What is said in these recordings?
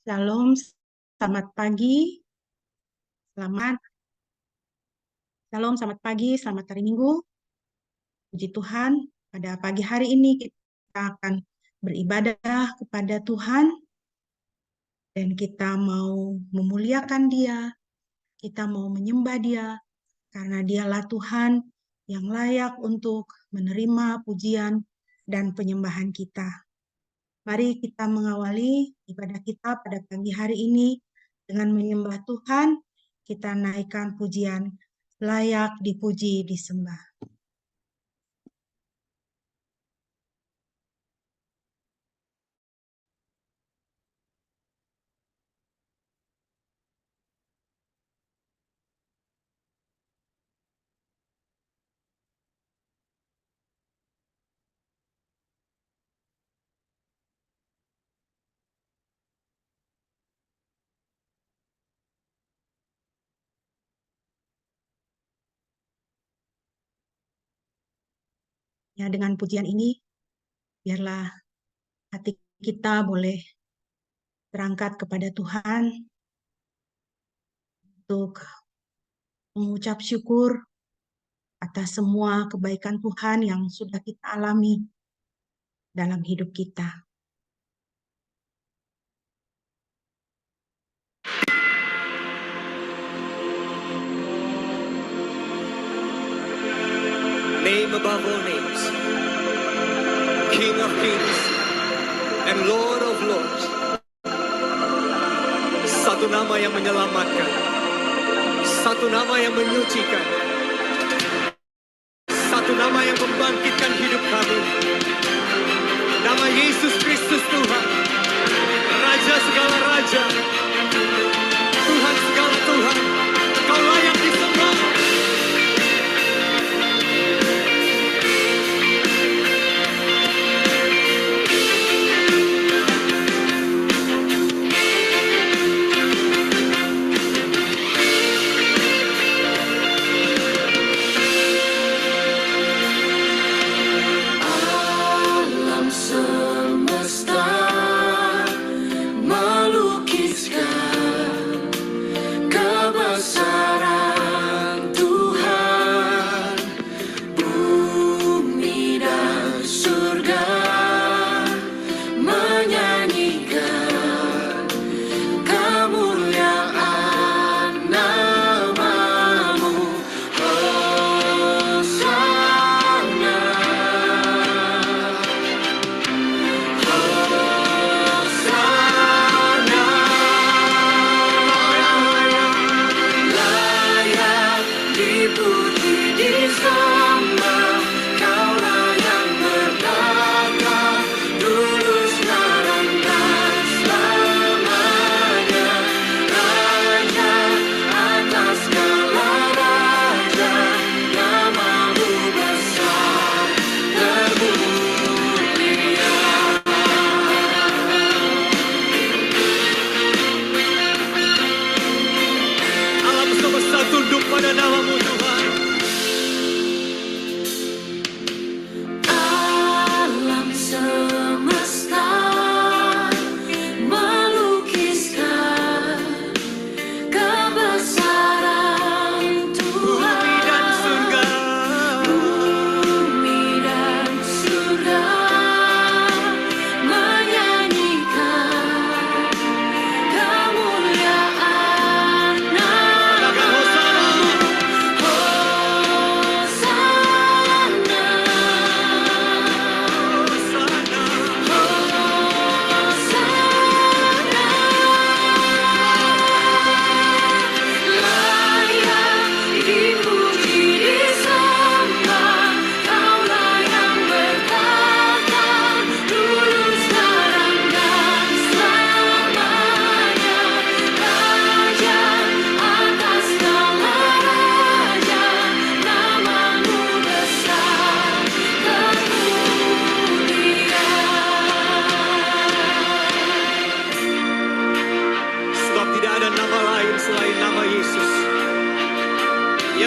Shalom, selamat pagi, selamat Shalom, selamat pagi, selamat hari Minggu. Puji Tuhan, pada pagi hari ini kita akan beribadah kepada Tuhan dan kita mau memuliakan Dia, kita mau menyembah Dia karena Dialah Tuhan yang layak untuk menerima pujian dan penyembahan kita. Mari kita mengawali ibadah kita pada pagi hari ini dengan menyembah Tuhan. Kita naikkan pujian, layak dipuji, disembah. Ya, dengan pujian ini, biarlah hati kita boleh berangkat kepada Tuhan untuk mengucap syukur atas semua kebaikan Tuhan yang sudah kita alami dalam hidup kita. Name above all names, King of kings and Lord of lords. Satu nama yang menyelamatkan, satu nama yang menyucikan, satu nama yang membangkitkan hidup kami. Nama Yesus Kristus Tuhan, Raja segala raja, Tuhan segala Tuhan. Kau layak disembah.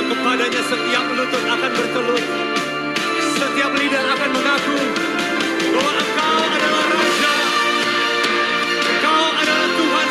Kepadanya setiap lutut akan bertelur, setiap lidah akan mengaku bahwa Engkau adalah Raja, Engkau adalah Tuhan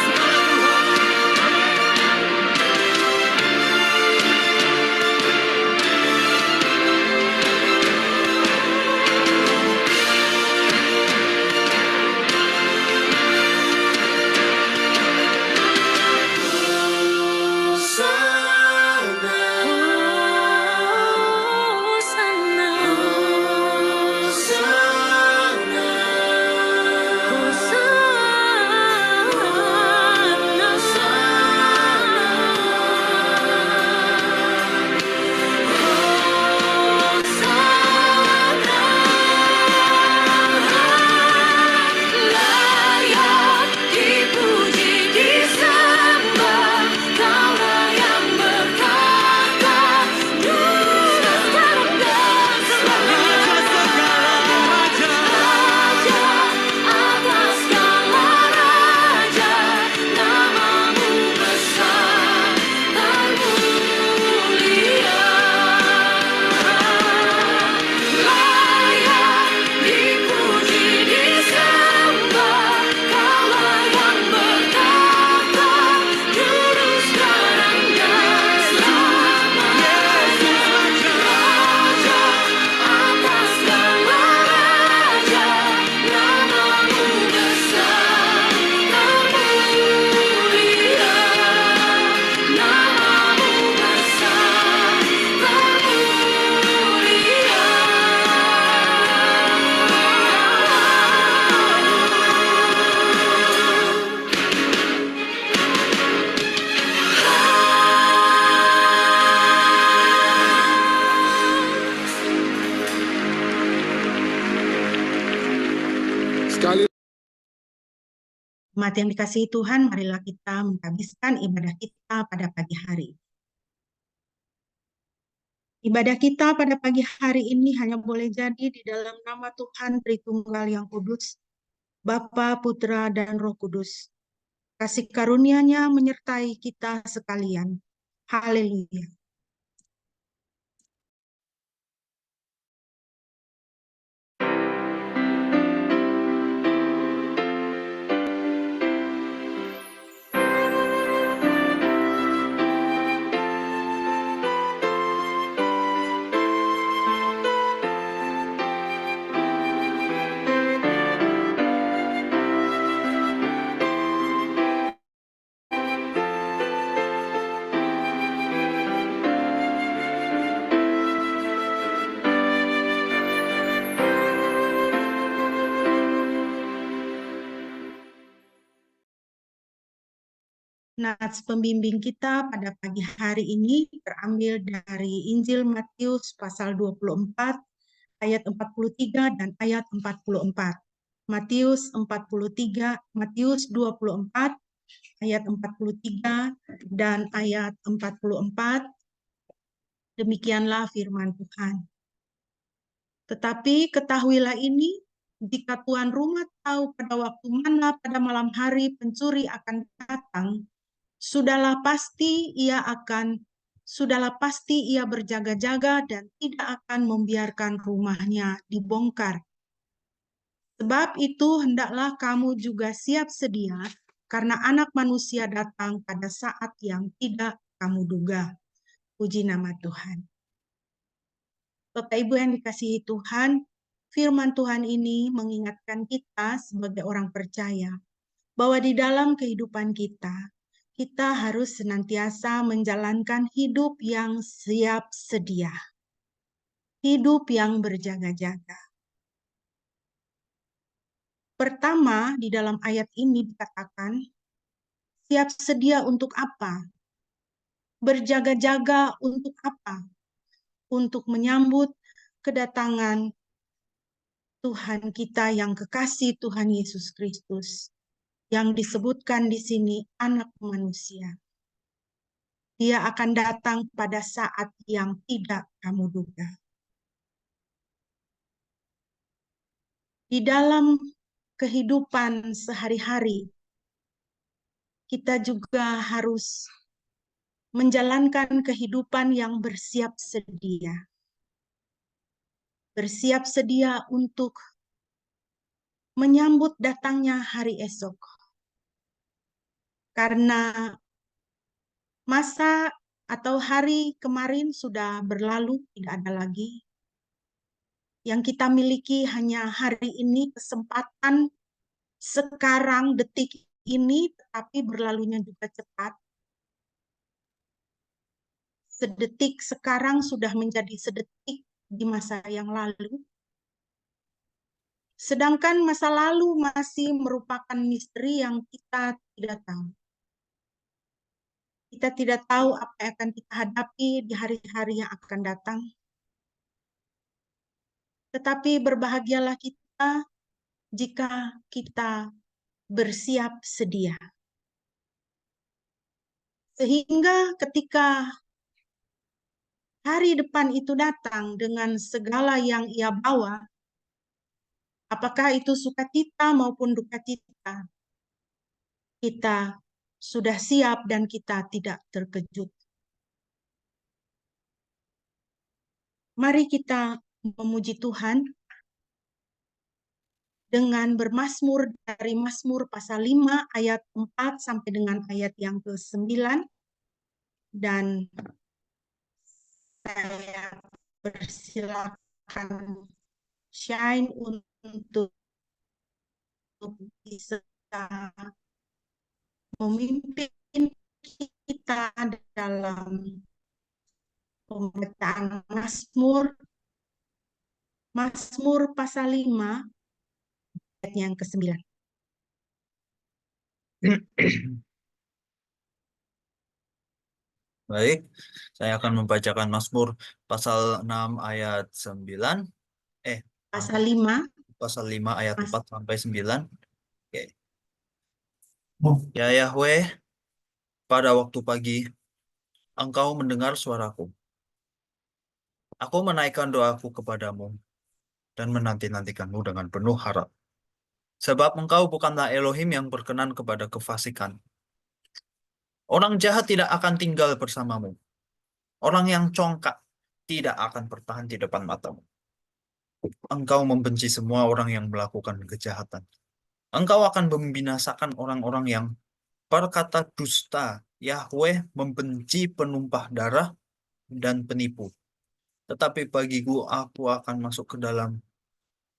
Sekali Umat yang dikasihi Tuhan, marilah kita menghabiskan ibadah kita pada pagi hari. Ibadah kita pada pagi hari ini hanya boleh jadi di dalam nama Tuhan Tritunggal yang Kudus, Bapa, Putra, dan Roh Kudus. Kasih karunia-Nya menyertai kita sekalian. Haleluya. Nats pembimbing kita pada pagi hari ini terambil dari Injil Matius pasal 24 ayat 43 dan ayat 44. Matius 24 ayat 43 dan ayat 44. Demikianlah firman Tuhan. Tetapi ketahuilah ini, jika tuan rumah tahu pada waktu mana pada malam hari pencuri akan datang, Sudahlah pasti ia berjaga-jaga dan tidak akan membiarkan rumahnya dibongkar. Sebab itu hendaklah kamu juga siap sedia, karena Anak Manusia datang pada saat yang tidak kamu duga. Puji nama Tuhan. Bapak Ibu yang dikasihi Tuhan, firman Tuhan ini mengingatkan kita sebagai orang percaya bahwa di dalam kehidupan kita harus senantiasa menjalankan hidup yang siap sedia, hidup yang berjaga-jaga. Pertama, di dalam ayat ini dikatakan, siap sedia untuk apa? Berjaga-jaga untuk apa? Untuk menyambut kedatangan Tuhan kita yang kekasih, Tuhan Yesus Kristus, yang disebutkan di sini Anak Manusia. Dia akan datang pada saat yang tidak kamu duga. Di dalam kehidupan sehari-hari, kita juga harus menjalankan kehidupan yang bersiap sedia. Bersiap sedia untuk menyambut datangnya hari esok. Karena masa atau hari kemarin sudah berlalu, tidak ada lagi. Yang kita miliki hanya hari ini, kesempatan sekarang, detik ini, tetapi berlalunya juga cepat. Sedetik sekarang sudah menjadi sedetik di masa yang lalu. Sedangkan masa lalu masih merupakan misteri yang kita tidak tahu. Kita tidak tahu apa yang akan kita hadapi di hari-hari yang akan datang. Tetapi berbahagialah kita jika kita bersiap sedia. Sehingga ketika hari depan itu datang dengan segala yang ia bawa, apakah itu sukacita maupun duka cita, kita sudah siap dan kita tidak terkejut. Mari kita memuji Tuhan dengan bermazmur dari Mazmur pasal 5 ayat 4 sampai dengan ayat yang ke-9. Dan saya persilakan Shine untuk bisa memimpin kita dalam pembacaan Mazmur pasal 5 ayat yang ke-9. Baik, saya akan membacakan Mazmur pasal 6 ayat 9. Pasal 5 pasal 5 ayat Mas, 4 sampai 9. Oke. Ya Yahweh, pada waktu pagi, Engkau mendengar suaraku. Aku menaikkan doaku kepadamu dan menanti-nantikanmu dengan penuh harap. Sebab Engkau bukanlah Elohim yang berkenan kepada kefasikan. Orang jahat tidak akan tinggal bersamamu. Orang yang congkak tidak akan bertahan di depan matamu. Engkau membenci semua orang yang melakukan kejahatan. Engkau akan membinasakan orang-orang yang berkata dusta. Yahweh membenci penumpah darah dan penipu. Tetapi bagiku, aku akan masuk ke dalam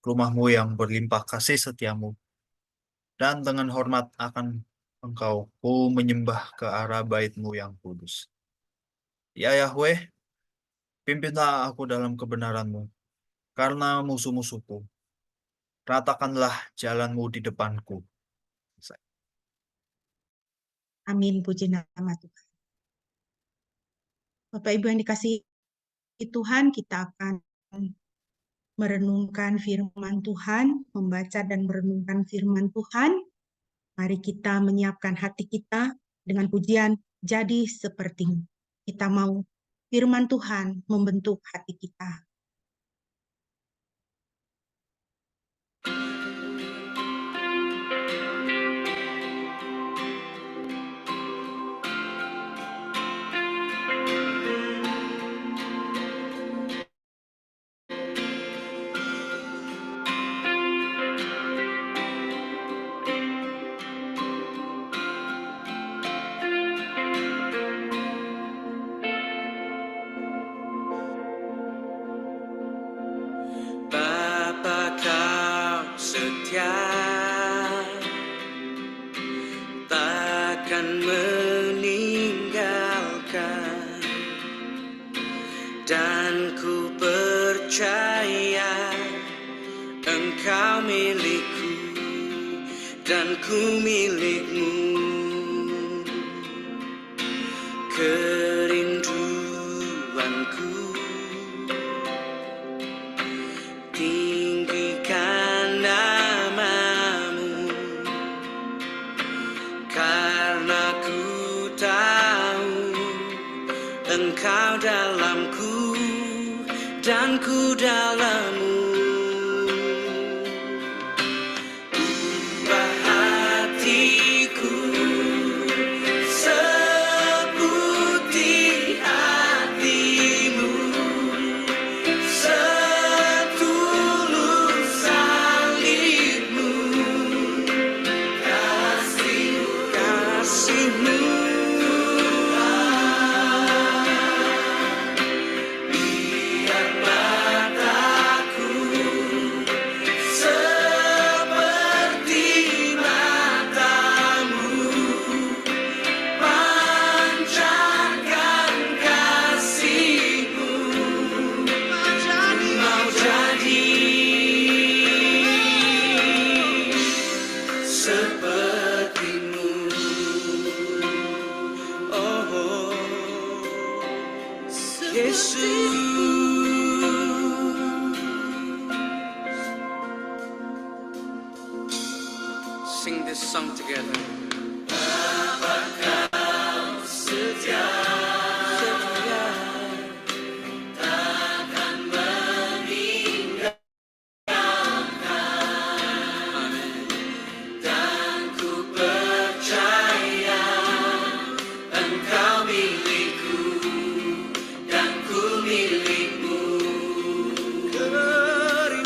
rumahmu yang berlimpah kasih setiamu. Dan dengan hormat akan engkau ku menyembah ke arah baitmu yang kudus. Ya Yahweh, pimpinlah aku dalam kebenaranmu, karena musuh-musuhku. Ratakanlah jalanmu di depanku. amin, puji nama Tuhan. Bapak Ibu yang dikasihi Tuhan, kita akan merenungkan firman Tuhan, membaca dan merenungkan firman Tuhan. Mari kita menyiapkan hati kita dengan pujian jadi sepertimu. Kita mau firman Tuhan membentuk hati kita. Bapa kau setia, takkan meninggalkan, dan ku percaya Engkau milikku dan ku milikmu. Kerinduanku tinggikan namamu, karena ku tahu Engkau dalamku dan ku dalammu. Ubah hatiku seputih hatimu, setulus salibmu, kasihmu. Biar mataku seperti matamu, pancarkan kasihmu. Mau jadi sepertimu. Oh, Yesus. Sing this song together. Setia, setia, takkan meninggalkan. Amin. Dan ku percaya Engkau milikku dan ku milikmu. Kerinduanku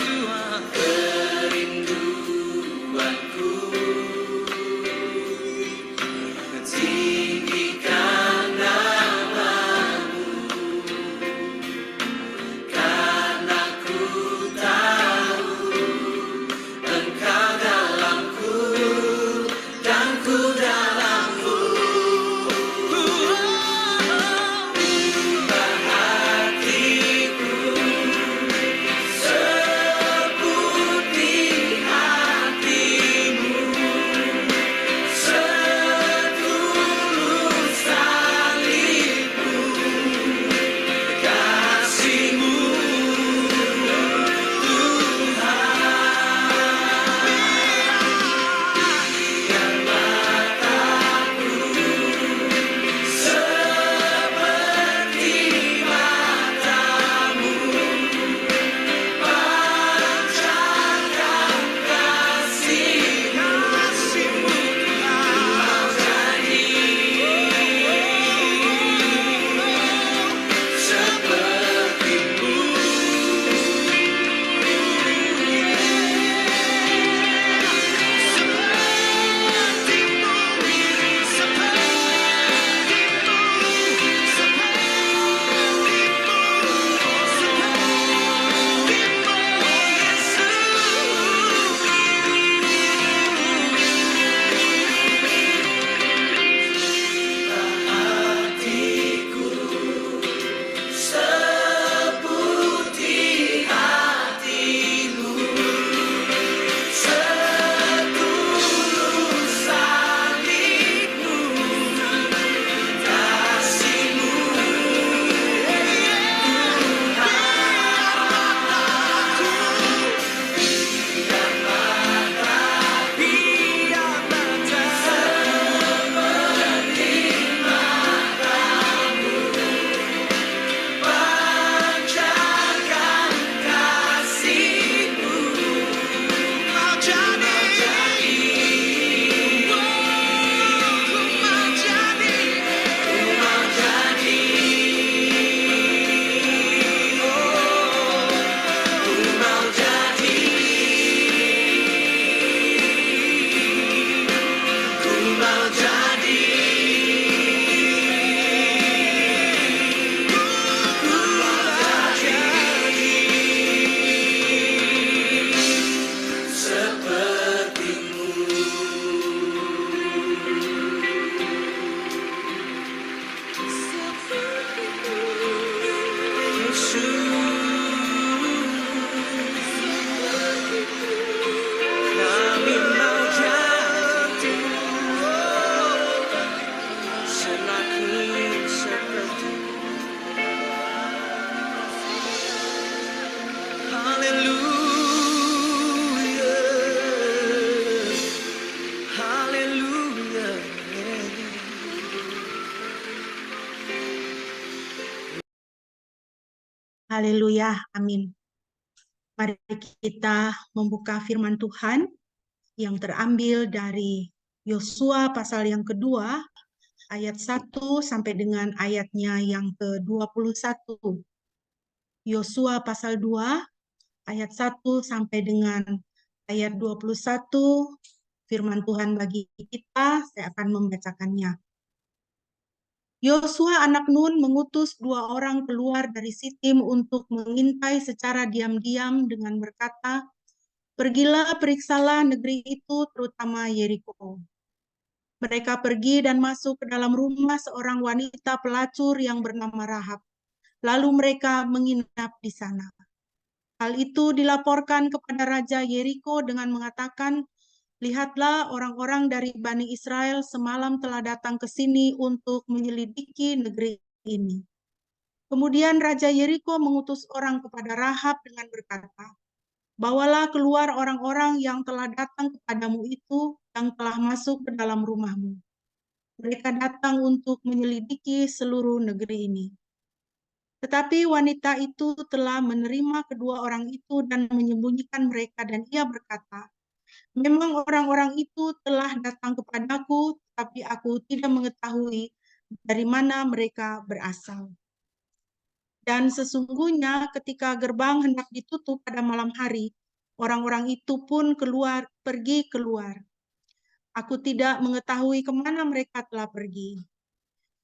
Haleluya, amin. Mari kita membuka firman Tuhan yang terambil dari Yosua pasal yang kedua, ayat 1 sampai dengan ayatnya yang ke-21. Yosua pasal 2, ayat 1 sampai dengan ayat 21, firman Tuhan bagi kita, saya akan membacakannya. Yosua anak Nun mengutus 2 orang keluar dari Sitim untuk mengintai secara diam-diam dengan berkata, "Pergilah, periksalah negeri itu, terutama Yeriko." Mereka pergi dan masuk ke dalam rumah seorang wanita pelacur yang bernama Rahab. Lalu mereka menginap di sana. Hal itu dilaporkan kepada Raja Yeriko dengan mengatakan, "Lihatlah, orang-orang dari Bani Israel semalam telah datang ke sini untuk menyelidiki negeri ini." Kemudian Raja Yeriko mengutus orang kepada Rahab dengan berkata, "Bawalah keluar orang-orang yang telah datang kepadamu itu, yang telah masuk ke dalam rumahmu. Mereka datang untuk menyelidiki seluruh negeri ini." Tetapi wanita itu telah menerima kedua orang itu dan menyembunyikan mereka, dan ia berkata, "Memang orang-orang itu telah datang kepadaku, tapi aku tidak mengetahui dari mana mereka berasal. Dan sesungguhnya ketika gerbang hendak ditutup pada malam hari, orang-orang itu pun pergi keluar. Aku tidak mengetahui kemana mereka telah pergi.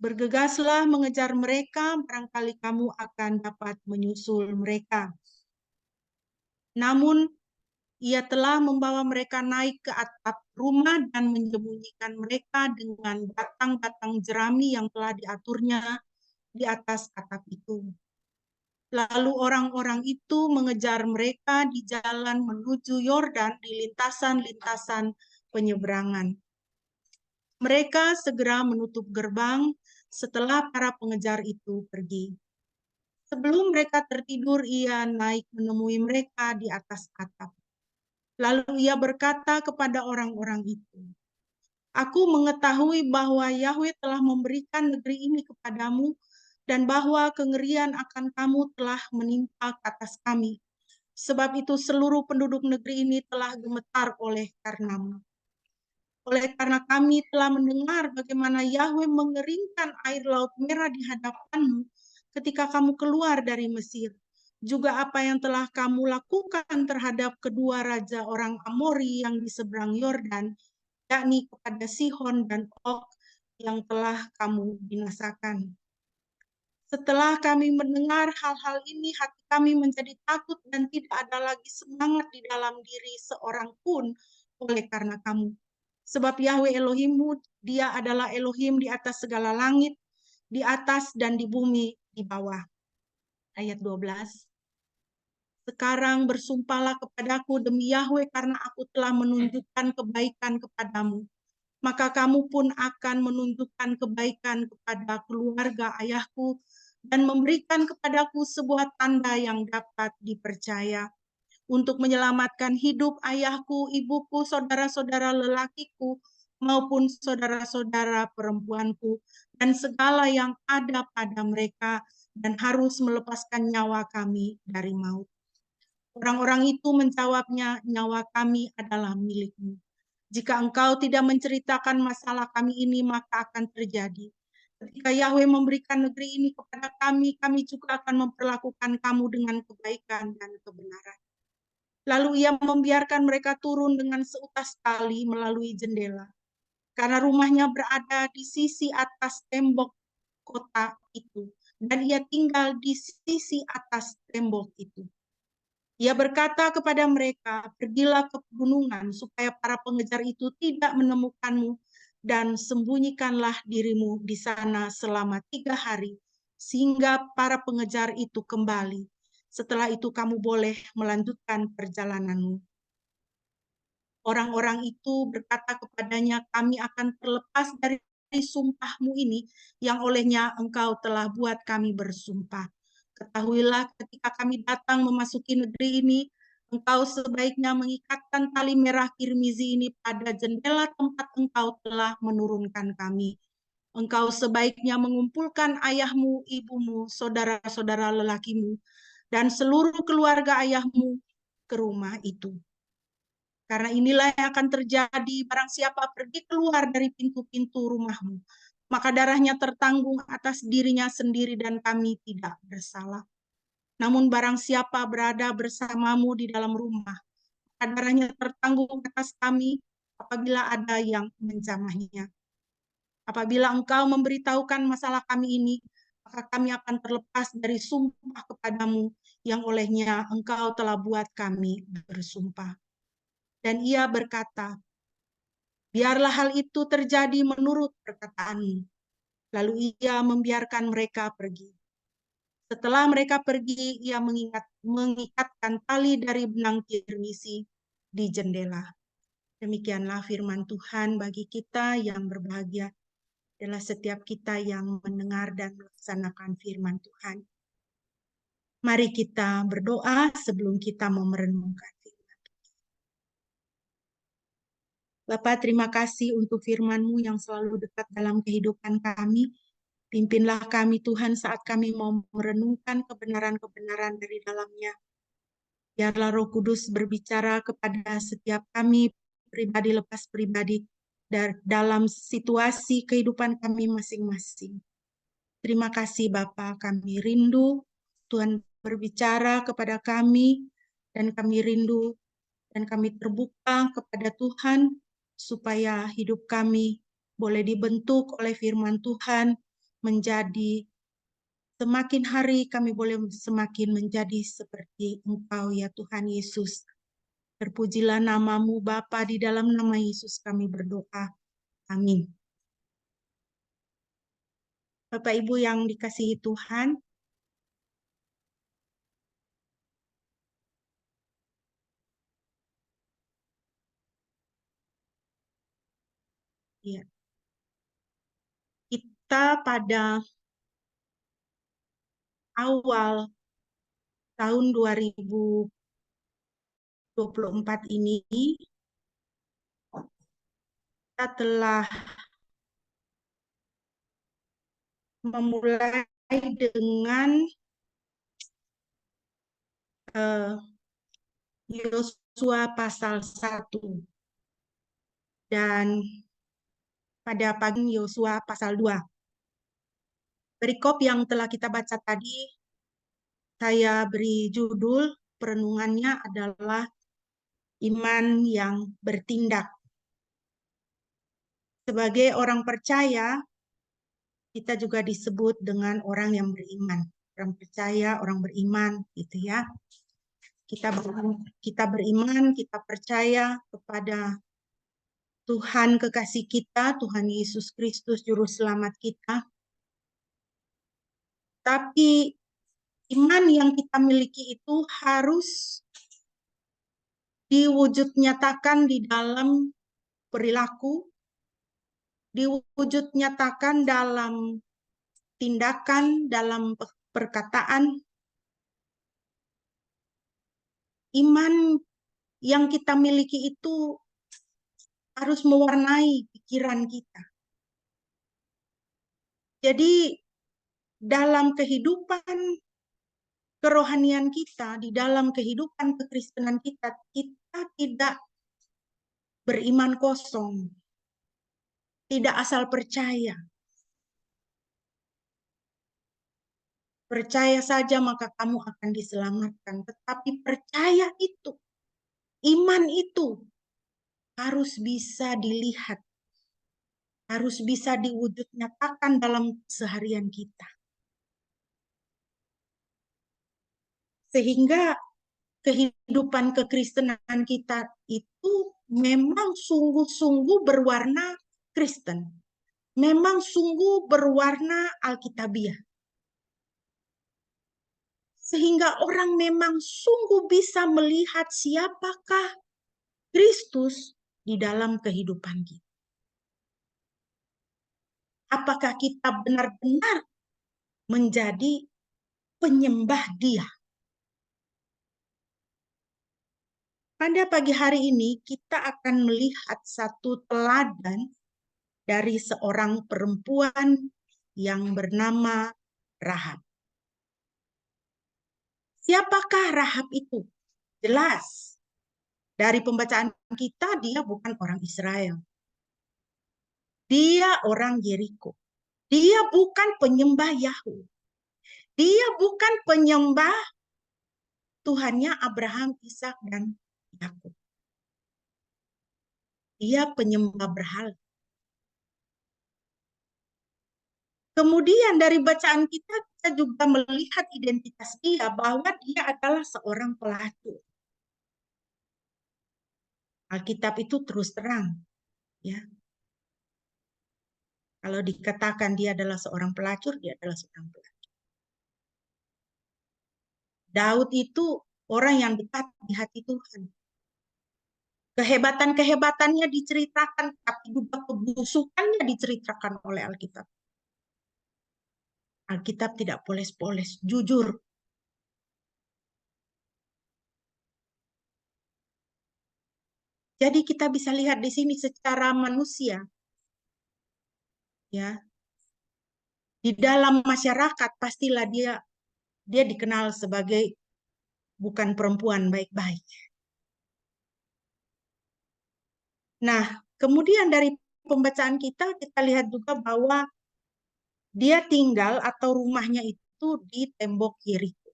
Bergegaslah mengejar mereka, barangkali kamu akan dapat menyusul mereka." Namun ia telah membawa mereka naik ke atap rumah dan menyembunyikan mereka dengan batang-batang jerami yang telah diaturnya di atas atap itu. Lalu orang-orang itu mengejar mereka di jalan menuju Yordan di lintasan-lintasan penyeberangan. Mereka segera menutup gerbang setelah para pengejar itu pergi. Sebelum mereka tertidur, ia naik menemui mereka di atas atap. Lalu ia berkata kepada orang-orang itu, "Aku mengetahui bahwa Yahweh telah memberikan negeri ini kepadamu, dan bahwa kengerian akan kamu telah menimpa ke atas kami. Sebab itu seluruh penduduk negeri ini telah gemetar oleh karenamu. Oleh karena kami telah mendengar bagaimana Yahweh mengeringkan air Laut Merah di hadapanmu ketika kamu keluar dari Mesir. Juga apa yang telah kamu lakukan terhadap kedua raja orang Amori yang di seberang Yordan, yakni kepada Sihon dan Og, yang telah kamu binasakan. Setelah kami mendengar hal-hal ini, hati kami menjadi takut dan tidak ada lagi semangat di dalam diri seorang pun oleh karena kamu. Sebab Yahweh Elohimmu, Dia adalah Elohim di atas segala langit, di atas dan di bumi di bawah." Ayat 12. "Sekarang bersumpahlah kepadaku demi Yahweh, karena aku telah menunjukkan kebaikan kepadamu. Maka kamu pun akan menunjukkan kebaikan kepada keluarga ayahku dan memberikan kepadaku sebuah tanda yang dapat dipercaya untuk menyelamatkan hidup ayahku, ibuku, saudara-saudara lelakiku, maupun saudara-saudara perempuanku, dan segala yang ada pada mereka, dan harus melepaskan nyawa kami dari maut." Orang-orang itu menjawabnya, "Nyawa kami adalah milikmu. Jika engkau tidak menceritakan masalah kami ini, maka akan terjadi, ketika Yahweh memberikan negeri ini kepada kami, kami juga akan memperlakukan kamu dengan kebaikan dan kebenaran." Lalu ia membiarkan mereka turun dengan seutas tali melalui jendela, karena rumahnya berada di sisi atas tembok kota itu, dan ia tinggal di sisi atas tembok itu. Ia berkata kepada mereka, "Pergilah ke pegunungan, supaya para pengejar itu tidak menemukanmu, dan sembunyikanlah dirimu di sana selama 3 hari, sehingga para pengejar itu kembali. Setelah itu kamu boleh melanjutkan perjalananmu." Orang-orang itu berkata kepadanya, "Kami akan terlepas dari sumpahmu ini, yang olehnya engkau telah buat kami bersumpah. Ketahuilah, ketika kami datang memasuki negeri ini, engkau sebaiknya mengikatkan tali merah kirmizi ini pada jendela tempat engkau telah menurunkan kami. Engkau sebaiknya mengumpulkan ayahmu, ibumu, saudara-saudara lelakimu, dan seluruh keluarga ayahmu ke rumah itu. Karena inilah yang akan terjadi barang siapa pergi keluar dari pintu-pintu rumahmu, maka darahnya tertanggung atas dirinya sendiri dan kami tidak bersalah. Namun barang siapa berada bersamamu di dalam rumah, maka darahnya tertanggung atas kami apabila ada yang menjamahnya. Apabila engkau memberitahukan masalah kami ini, maka kami akan terlepas dari sumpah kepadamu yang olehnya engkau telah buat kami bersumpah. Dan ia berkata, biarlah hal itu terjadi menurut perkataanmu. Lalu ia membiarkan mereka pergi. Setelah mereka pergi, ia mengikatkan tali dari benang kirmisi di jendela. Demikianlah firman Tuhan bagi kita yang berbahagia adalah setiap kita yang mendengar dan melaksanakan firman Tuhan. Mari kita berdoa sebelum kita mau merenungkan firman Tuhan. Bapa, terima kasih untuk firman-Mu yang selalu dekat dalam kehidupan kami. Pimpinlah kami Tuhan saat kami mau merenungkan kebenaran-kebenaran dari dalamnya. Biarlah Roh Kudus berbicara kepada setiap kami pribadi lepas pribadi dalam situasi kehidupan kami masing-masing. Terima kasih Bapa, kami rindu Tuhan berbicara kepada kami dan kami rindu dan kami terbuka kepada Tuhan supaya hidup kami boleh dibentuk oleh firman Tuhan menjadi semakin hari kami boleh semakin menjadi seperti Engkau ya Tuhan Yesus. Terpujilah namamu Bapa, di dalam nama Yesus kami berdoa. Amin. Bapak Ibu yang dikasihi Tuhan, ya, kita pada awal tahun 2024 ini kita telah memulai dengan Yosua pasal 1 dan pada pagi Yosua pasal 2. Perikop yang telah kita baca tadi saya beri judul perenungannya adalah iman yang bertindak. Sebagai orang percaya, kita juga disebut dengan orang yang beriman. Orang percaya, orang beriman, gitu ya. Kita beriman, kita percaya kepada Tuhan kekasih kita, Tuhan Yesus Kristus, Juru Selamat kita. Tapi iman yang kita miliki itu harus diwujud nyatakan di dalam perilaku, diwujud nyatakan dalam tindakan, dalam perkataan. Iman yang kita miliki itu harus mewarnai pikiran kita. Jadi dalam kehidupan kerohanian kita, di dalam kehidupan kekristenan kita, kita tidak beriman kosong, tidak asal percaya. Percaya saja maka kamu akan diselamatkan. Tetapi percaya itu, iman itu harus bisa dilihat, harus bisa diwujud nyatakan dalam keseharian kita. Sehingga kehidupan kekristenan kita itu memang sungguh-sungguh berwarna Kristen. Memang sungguh berwarna Alkitabiah. Sehingga orang memang sungguh bisa melihat siapakah Kristus di dalam kehidupan kita. Apakah kita benar-benar menjadi penyembah Dia? Pada pagi hari ini kita akan melihat satu teladan dari seorang perempuan yang bernama Rahab. Siapakah Rahab itu? Jelas. Dari pembacaan kita, dia bukan orang Israel. Dia orang Yeriko. Dia bukan penyembah Yahweh. Dia bukan penyembah Tuhannya Abraham, Ishak, dan Yakub. Dia penyembah berhala. Kemudian dari bacaan kita juga melihat identitas dia, bahwa dia adalah seorang pelacur. Alkitab itu terus terang, ya. Kalau dikatakan dia adalah seorang pelacur, dia adalah seorang pelacur. Daud itu orang yang dekat di hati Tuhan. Kehebatan-kehebatannya diceritakan, tapi juga kebusukannya diceritakan oleh Alkitab. Alkitab tidak poles-poles, jujur. Jadi kita bisa lihat di sini secara manusia, ya, di dalam masyarakat pastilah dia dikenal sebagai bukan perempuan baik-baik. Nah, kemudian dari pembacaan kita lihat juga bahwa dia tinggal atau rumahnya itu di tembok Yeriko.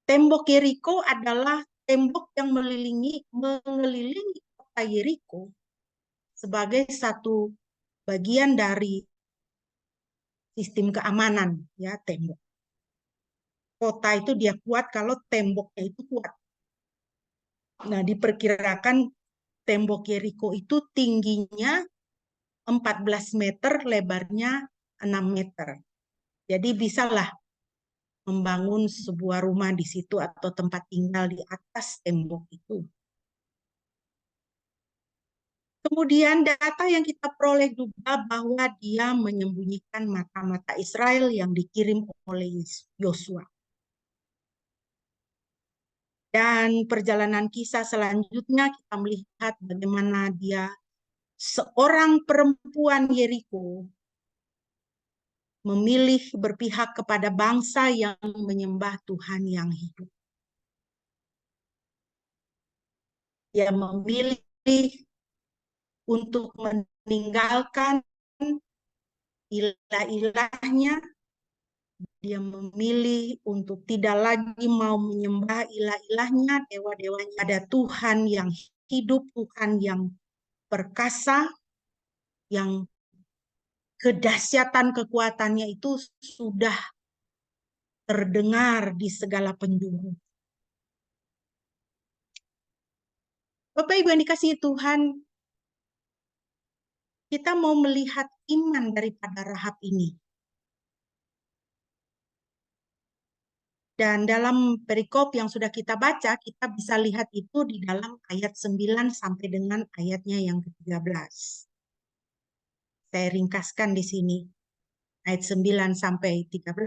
Tembok Yeriko adalah tembok yang mengelilingi kota Yeriko sebagai satu bagian dari sistem keamanan, ya, tembok. Kota itu dia kuat kalau temboknya itu kuat. Nah, diperkirakan tembok Yeriko itu tingginya 14 meter, lebarnya 6 meter. Jadi bisalah membangun sebuah rumah di situ atau tempat tinggal di atas tembok itu. Kemudian data yang kita peroleh juga bahwa dia menyembunyikan mata-mata Israel yang dikirim oleh Yosua. Dan perjalanan kisah selanjutnya kita melihat bagaimana dia seorang perempuan Yeriko memilih berpihak kepada bangsa yang menyembah Tuhan yang hidup. Dia memilih untuk meninggalkan ilah-ilahnya. Dia memilih untuk tidak lagi mau menyembah ilah-ilahnya, dewa-dewanya. Ada Tuhan yang hidup, Tuhan yang perkasa, yang kedahsyatan kekuatannya itu sudah terdengar di segala penjuru. Bapak Ibu yang dikasihi Tuhan, kita mau melihat iman daripada Rahab ini. Dan dalam perikop yang sudah kita baca, kita bisa lihat itu di dalam ayat 9 sampai dengan ayatnya yang ke-13. Saya ringkaskan di sini, ayat 9 sampai 13.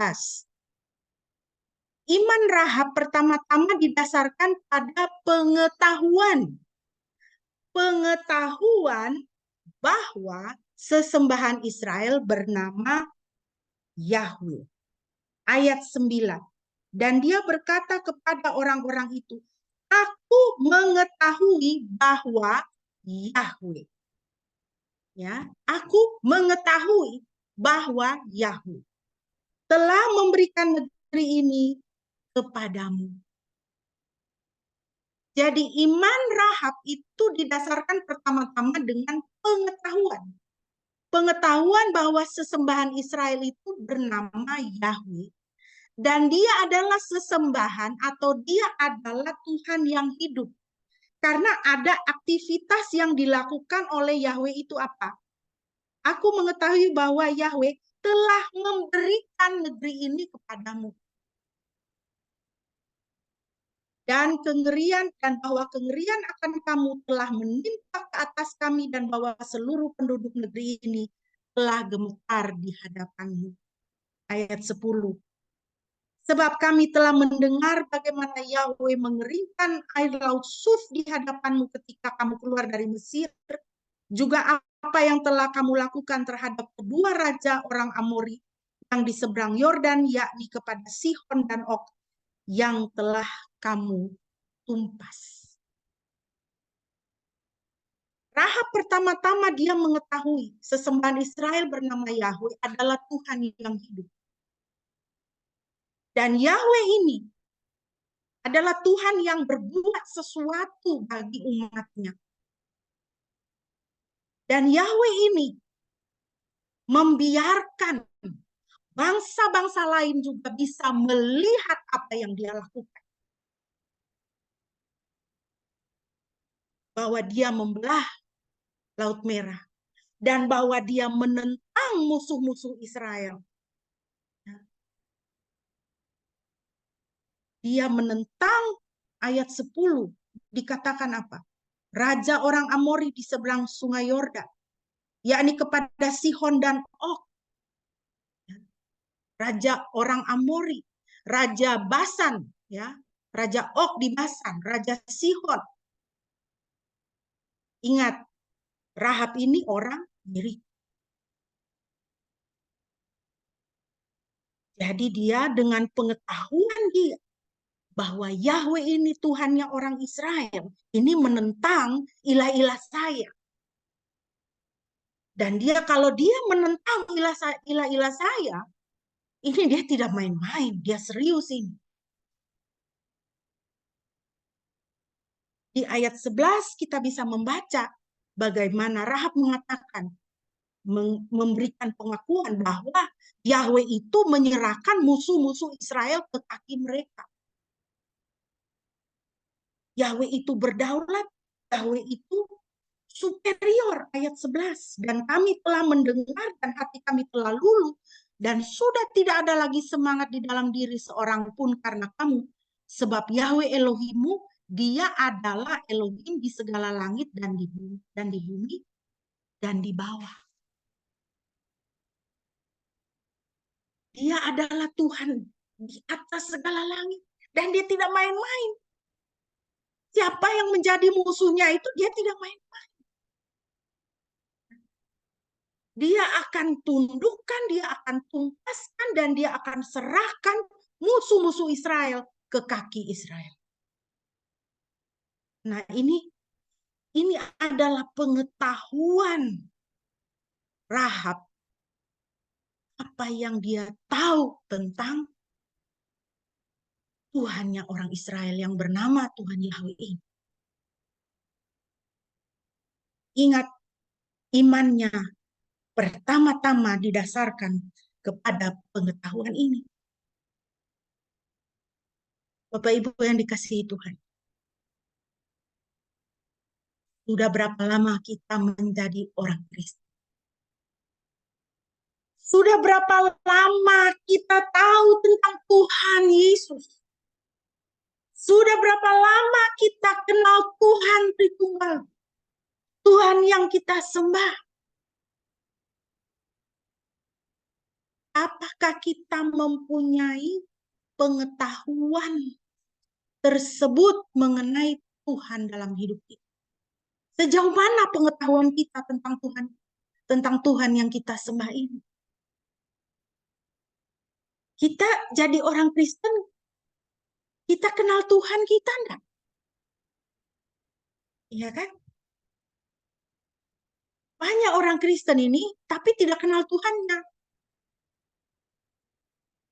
Iman Rahab pertama-tama didasarkan pada pengetahuan. Pengetahuan bahwa sesembahan Israel bernama Yahweh. Ayat 9. Dan dia berkata kepada orang-orang itu, aku mengetahui bahwa Yahweh. Ya, aku mengetahui bahwa Yahweh telah memberikan negeri ini kepadamu. Jadi iman Rahab itu didasarkan pertama-tama dengan pengetahuan. Pengetahuan bahwa sesembahan Israel itu bernama Yahweh. Dan dia adalah sesembahan atau dia adalah Tuhan yang hidup. Karena ada aktivitas yang dilakukan oleh Yahweh itu apa? Aku mengetahui bahwa Yahweh telah memberikan negeri ini kepadamu. Dan kengerian, dan bahwa kengerian akan kamu telah menimpa ke atas kami, dan bahwa seluruh penduduk negeri ini telah gemetar di hadapanmu. Ayat 10. Sebab kami telah mendengar bagaimana Yahweh mengeringkan air laut Suf di hadapanmu ketika kamu keluar dari Mesir. Juga apa yang telah kamu lakukan terhadap kedua raja orang Amori yang di seberang Yordan, yakni kepada Sihon dan Og yang telah kamu tumpas. Rahab pertama-tama dia mengetahui sesembahan Israel bernama Yahweh adalah Tuhan yang hidup. Dan Yahweh ini adalah Tuhan yang berbuat sesuatu bagi umatnya. Dan Yahweh ini membiarkan bangsa-bangsa lain juga bisa melihat apa yang dia lakukan. Bahwa dia membelah Laut Merah. Dan bahwa dia menentang musuh-musuh Israel. Dia menentang ayat 10. Dikatakan apa? Raja orang Amori di seberang sungai Yordan. Yakni kepada Sihon dan Og. Raja orang Amori. Raja Basan. Ya, Raja Og di Basan. Raja Sihon. Ingat, Rahab ini orang Yeriko. Jadi dia dengan pengetahuan dia bahwa Yahweh ini Tuhannya orang Israel, ini menentang ilah-ilah saya. Dan dia kalau dia menentang ilah-ilah saya, ini dia tidak main-main, dia serius ini. Di ayat 11 kita bisa membaca bagaimana Rahab mengatakan, memberikan pengakuan bahwa Yahweh itu menyerahkan musuh-musuh Israel ke kaki mereka. Yahweh itu berdaulat, Yahweh itu superior, ayat 11. Dan kami telah mendengar dan hati kami telah luluh, dan sudah tidak ada lagi semangat di dalam diri seorang pun karena kamu. Sebab Yahweh Elohimmu, dia adalah Elohim di segala langit dan di bumi dan di bawah. Dia adalah Tuhan di atas segala langit. Dan dia tidak main-main. Siapa yang menjadi musuhnya itu dia tidak main-main. Dia akan tundukkan, dia akan tumpaskan, dan dia akan serahkan musuh-musuh Israel ke kaki Israel. Nah, ini adalah pengetahuan Rahab, apa yang dia tahu tentang Tuhannya orang Israel yang bernama Tuhan Yahweh ini. Ingat, imannya pertama-tama didasarkan kepada pengetahuan ini. Bapak Ibu yang dikasihi Tuhan, sudah berapa lama kita menjadi orang Kristen? Sudah berapa lama kita tahu tentang Tuhan Yesus? Sudah berapa lama kita kenal Tuhan Tritunggal? Tuhan yang kita sembah. Apakah kita mempunyai pengetahuan tersebut mengenai Tuhan dalam hidup kita? Sejauh mana pengetahuan kita tentang Tuhan yang kita sembah ini? Kita jadi orang Kristen, kita kenal Tuhan kita enggak? Iya kan? Banyak orang Kristen ini, tapi tidak kenal Tuhannya.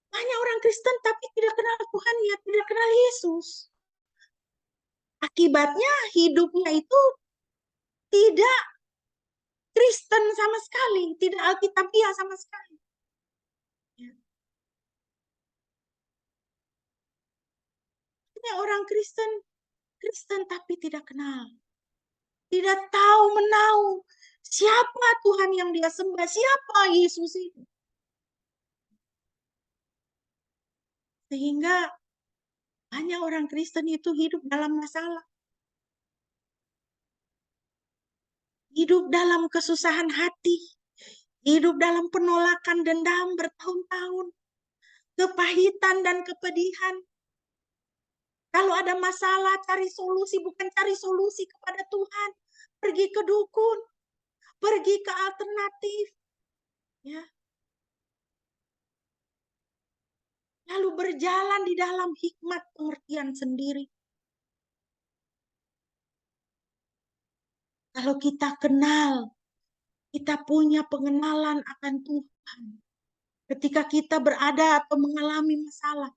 Banyak orang Kristen, tapi tidak kenal Tuhannya, tidak kenal Yesus. Akibatnya hidupnya itu tidak Kristen sama sekali, tidak Alkitabiah sama sekali. Banyak orang Kristen tapi tidak kenal. Tidak tahu menahu siapa Tuhan yang dia sembah, siapa Yesus itu. Sehingga banyak orang Kristen itu hidup dalam masalah. Hidup dalam kesusahan hati. Hidup dalam penolakan dendam bertahun-tahun. Kepahitan dan kepedihan. Kalau ada masalah, cari solusi, bukan cari solusi kepada Tuhan. Pergi ke dukun. Pergi ke alternatif. Ya. lalu berjalan di dalam hikmat pengertian sendiri. Kalau kita kenal, kita punya pengenalan akan Tuhan. Ketika kita berada atau mengalami masalah,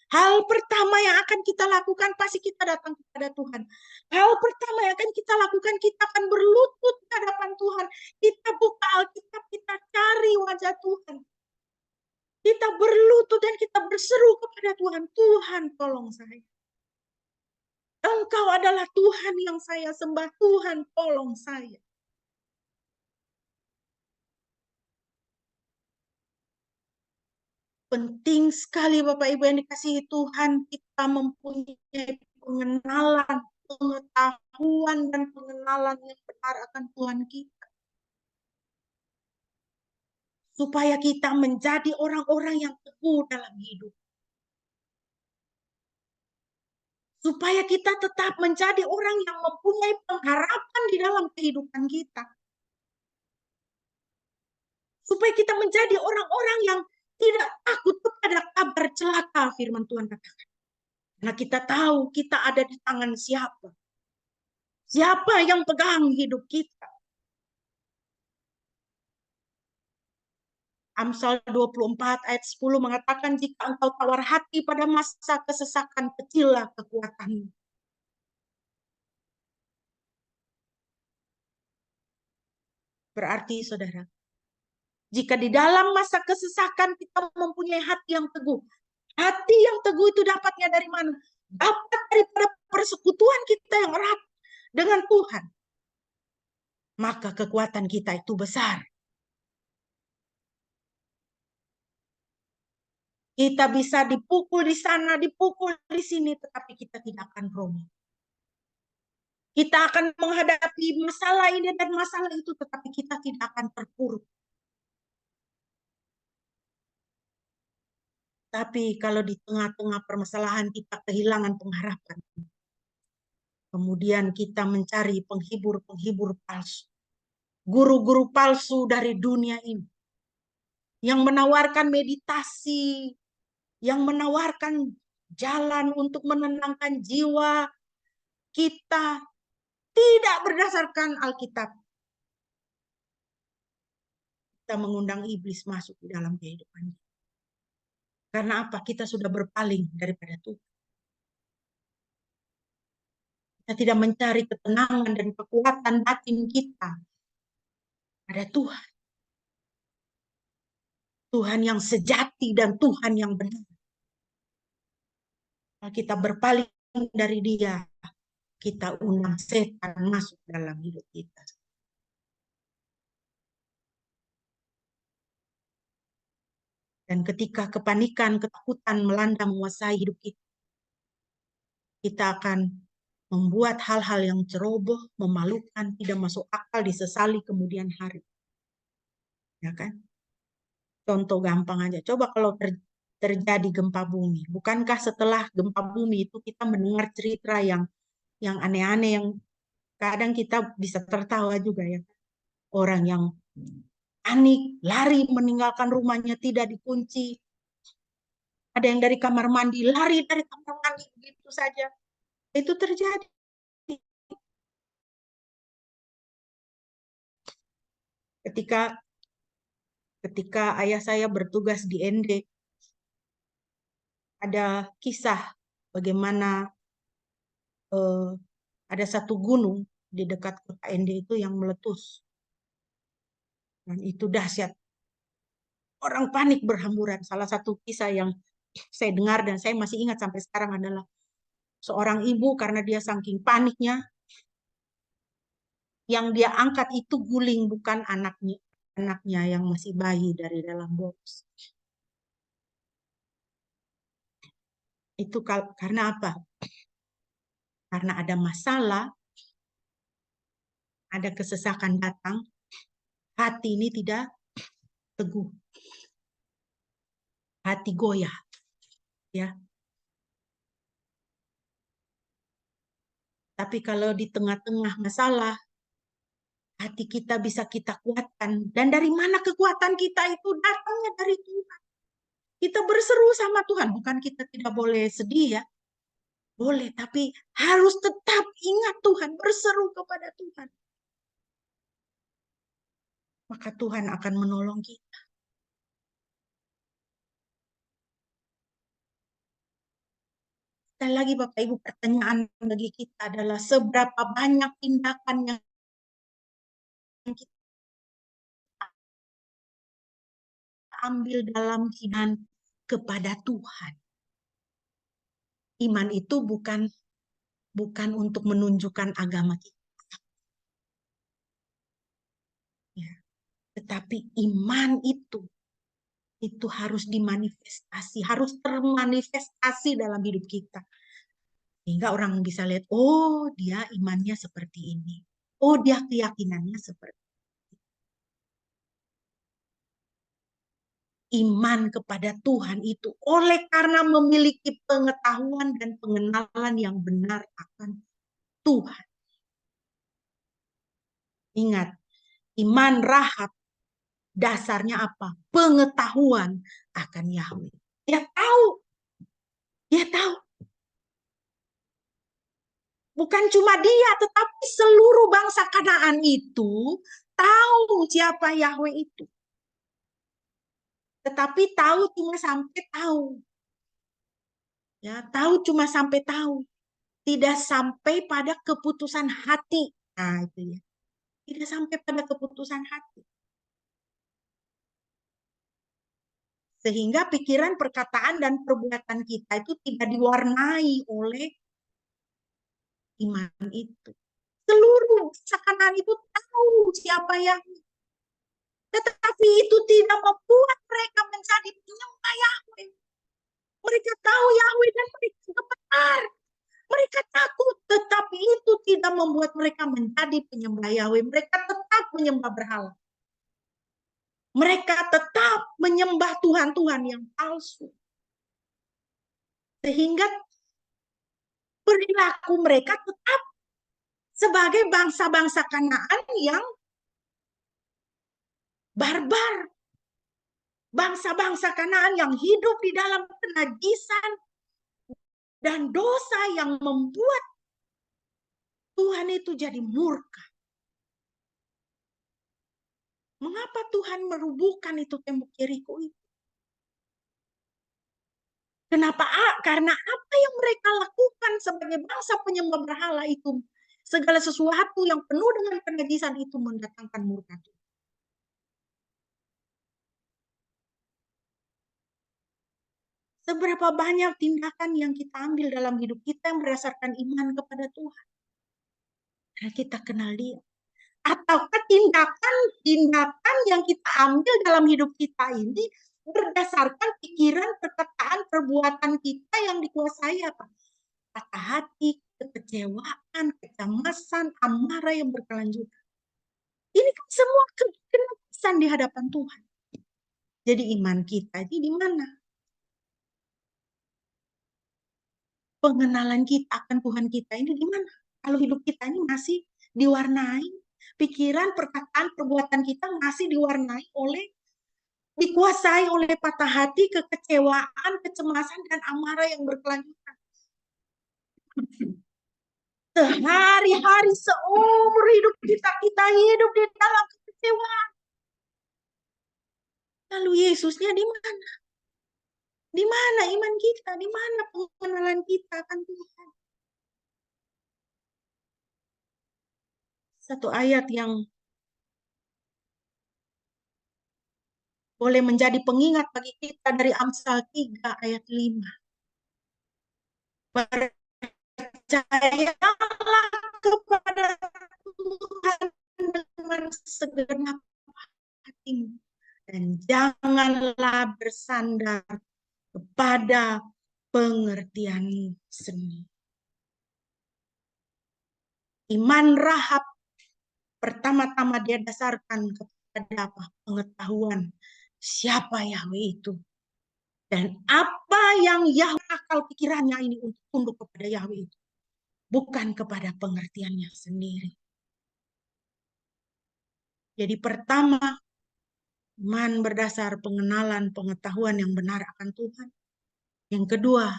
hal pertama yang akan kita lakukan pasti kita datang kepada Tuhan. Hal pertama yang akan kita lakukan, kita akan berlutut di hadapan Tuhan. Kita buka Alkitab, kita cari wajah Tuhan. Kita berlutut dan kita berseru kepada Tuhan. Tuhan, tolong saya. Engkau adalah Tuhan yang saya sembah. Tuhan, tolong saya. Penting sekali Bapak Ibu yang dikasihi Tuhan, kita mempunyai pengenalan, pengetahuan dan pengenalan yang benar akan Tuhan kita. Supaya kita menjadi orang-orang yang teguh dalam hidup. Supaya kita tetap menjadi orang yang mempunyai pengharapan di dalam kehidupan kita. Supaya kita menjadi orang-orang yang tidak takut kepada kabar celaka, firman Tuhan katakan. Karena kita tahu kita ada di tangan siapa. Siapa yang pegang hidup kita. Amsal 24 ayat 10 mengatakan, jika engkau tawar hati pada masa kesesakan, kecillah kekuatanmu. Berarti saudara, jika di dalam masa kesesakan kita mempunyai hati yang teguh. Hati yang teguh itu dapatnya dari mana? Dapat daripada persekutuan kita yang erat dengan Tuhan. Maka kekuatan kita itu besar. Kita bisa dipukul di sana, dipukul di sini, tetapi kita tidak akan roboh. Kita akan menghadapi masalah ini dan masalah itu, tetapi kita tidak akan terpuruk. Tapi kalau di tengah-tengah permasalahan kita kehilangan pengharapan, kemudian kita mencari penghibur-penghibur palsu, guru-guru palsu dari dunia ini, yang menawarkan meditasi, yang menawarkan jalan untuk menenangkan jiwa kita, tidak berdasarkan Alkitab. Kita mengundang iblis masuk di dalam kehidupan kita. Karena apa? Kita sudah berpaling daripada Tuhan. Kita tidak mencari ketenangan dan kekuatan batin kita pada Tuhan. Tuhan yang sejati dan Tuhan yang benar. Kalau kita berpaling dari Dia, kita undang setan masuk dalam hidup kita. Dan ketika kepanikan, ketakutan melanda menguasai hidup kita, kita akan membuat hal-hal yang ceroboh, memalukan, tidak masuk akal, disesali kemudian hari. Ya kan? Contoh gampang aja. Coba kalau terjadi gempa bumi. Bukankah setelah gempa bumi itu kita mendengar cerita yang aneh-aneh, yang kadang kita bisa tertawa juga ya. Orang yang panik, lari meninggalkan rumahnya, tidak dikunci. Ada yang dari kamar mandi, lari dari kamar mandi begitu saja. Itu terjadi. Ketika ayah saya bertugas di ND, ada kisah bagaimana ada satu gunung di dekat kota ND itu yang meletus. Dan itu dahsyat. Orang panik berhamburan. Salah satu kisah yang saya dengar dan saya masih ingat sampai sekarang adalah seorang ibu karena dia saking paniknya, yang dia angkat itu guling, bukan anaknya yang masih bayi dari dalam box. Itu karena apa? Karena ada masalah, ada kesesakan datang, hati ini tidak teguh. Hati goyah. Ya. Tapi kalau di tengah-tengah masalah, hati kita bisa kita kuatkan. Dan dari mana kekuatan kita itu? Datangnya dari Tuhan. Kita berseru sama Tuhan, bukan kita tidak boleh sedih ya. Boleh, tapi harus tetap ingat Tuhan, berseru kepada Tuhan. Maka Tuhan akan menolong kita. Sekali lagi Bapak Ibu, pertanyaan bagi kita adalah seberapa banyak tindakan yang kita ambil dalam iman kepada Tuhan. Iman itu bukan untuk menunjukkan agama kita. Ya. Tetapi iman itu harus dimanifestasi, harus termanifestasi dalam hidup kita. Sehingga orang bisa lihat, oh dia imannya seperti ini. Oh dia keyakinannya seperti ini. Iman kepada Tuhan itu oleh karena memiliki pengetahuan dan pengenalan yang benar akan Tuhan. Ingat, iman Rahab dasarnya apa? Pengetahuan akan Yahweh. Dia tahu. Bukan cuma dia, tetapi seluruh bangsa Kanaan itu tahu siapa Yahweh itu. Tetapi tahu cuma sampai tahu. Ya, tahu cuma sampai tahu. Tidak sampai pada keputusan hati. Nah, itu ya. Tidak sampai pada keputusan hati. Sehingga pikiran, perkataan, dan perbuatan kita itu tidak diwarnai oleh iman itu. Seluruh Kanaan itu tahu siapa Yahweh. Tetapi itu tidak membuat mereka menjadi penyembah Yahweh. Mereka tahu Yahweh dan mereka benar. Mereka takut, tetapi itu tidak membuat mereka menjadi penyembah Yahweh. Mereka tetap menyembah berhala. Mereka tetap menyembah Tuhan-Tuhan yang palsu. Sehingga perilaku mereka tetap sebagai bangsa-bangsa Kanaan yang barbar. Bangsa-bangsa Kanaan yang hidup di dalam kenajisan dan dosa yang membuat Tuhan itu jadi murka. Mengapa Tuhan merubuhkan itu tembok Yeriko itu? Kenapa? Karena apa yang mereka lakukan sebagai bangsa penyembah berhala itu, segala sesuatu yang penuh dengan kenajisan itu mendatangkan murka Tuhan. Seberapa banyak tindakan yang kita ambil dalam hidup kita yang berdasarkan iman kepada Tuhan. Karena kita kenal Dia. Ataukah tindakan yang kita ambil dalam hidup kita ini berdasarkan pikiran, perkataan, perbuatan kita yang dikuasai apa? Patah hati, kekecewaan, kecemasan, amarah yang berkelanjutan. Ini kan semua kenajisan di hadapan Tuhan. Jadi iman kita ini di mana? Pengenalan kita akan Tuhan kita ini di mana? Kalau hidup kita ini masih diwarnai, pikiran, perkataan, perbuatan kita masih dikuasai oleh patah hati, kekecewaan, kecemasan, dan amarah yang berkelanjutan. Sehari-hari, seumur hidup kita hidup di dalam kekecewaan. Lalu Yesusnya di mana? Di mana iman kita? Di mana pengenalan kita akan Tuhan? Satu ayat yang boleh menjadi pengingat bagi kita dari Amsal 3 ayat 5. Percayalah kepada Tuhan dengan segenap hatimu dan janganlah bersandar kepada pengertian sendiri. Iman Rahab pertama-tama dia dasarkan kepada apa? Pengetahuan siapa Yahweh itu. Dan apa yang Yahweh akal pikirannya ini untuk tunduk kepada Yahweh itu. Bukan kepada pengertiannya sendiri. Jadi pertama, Iman berdasar pengenalan, pengetahuan yang benar akan Tuhan. Yang kedua,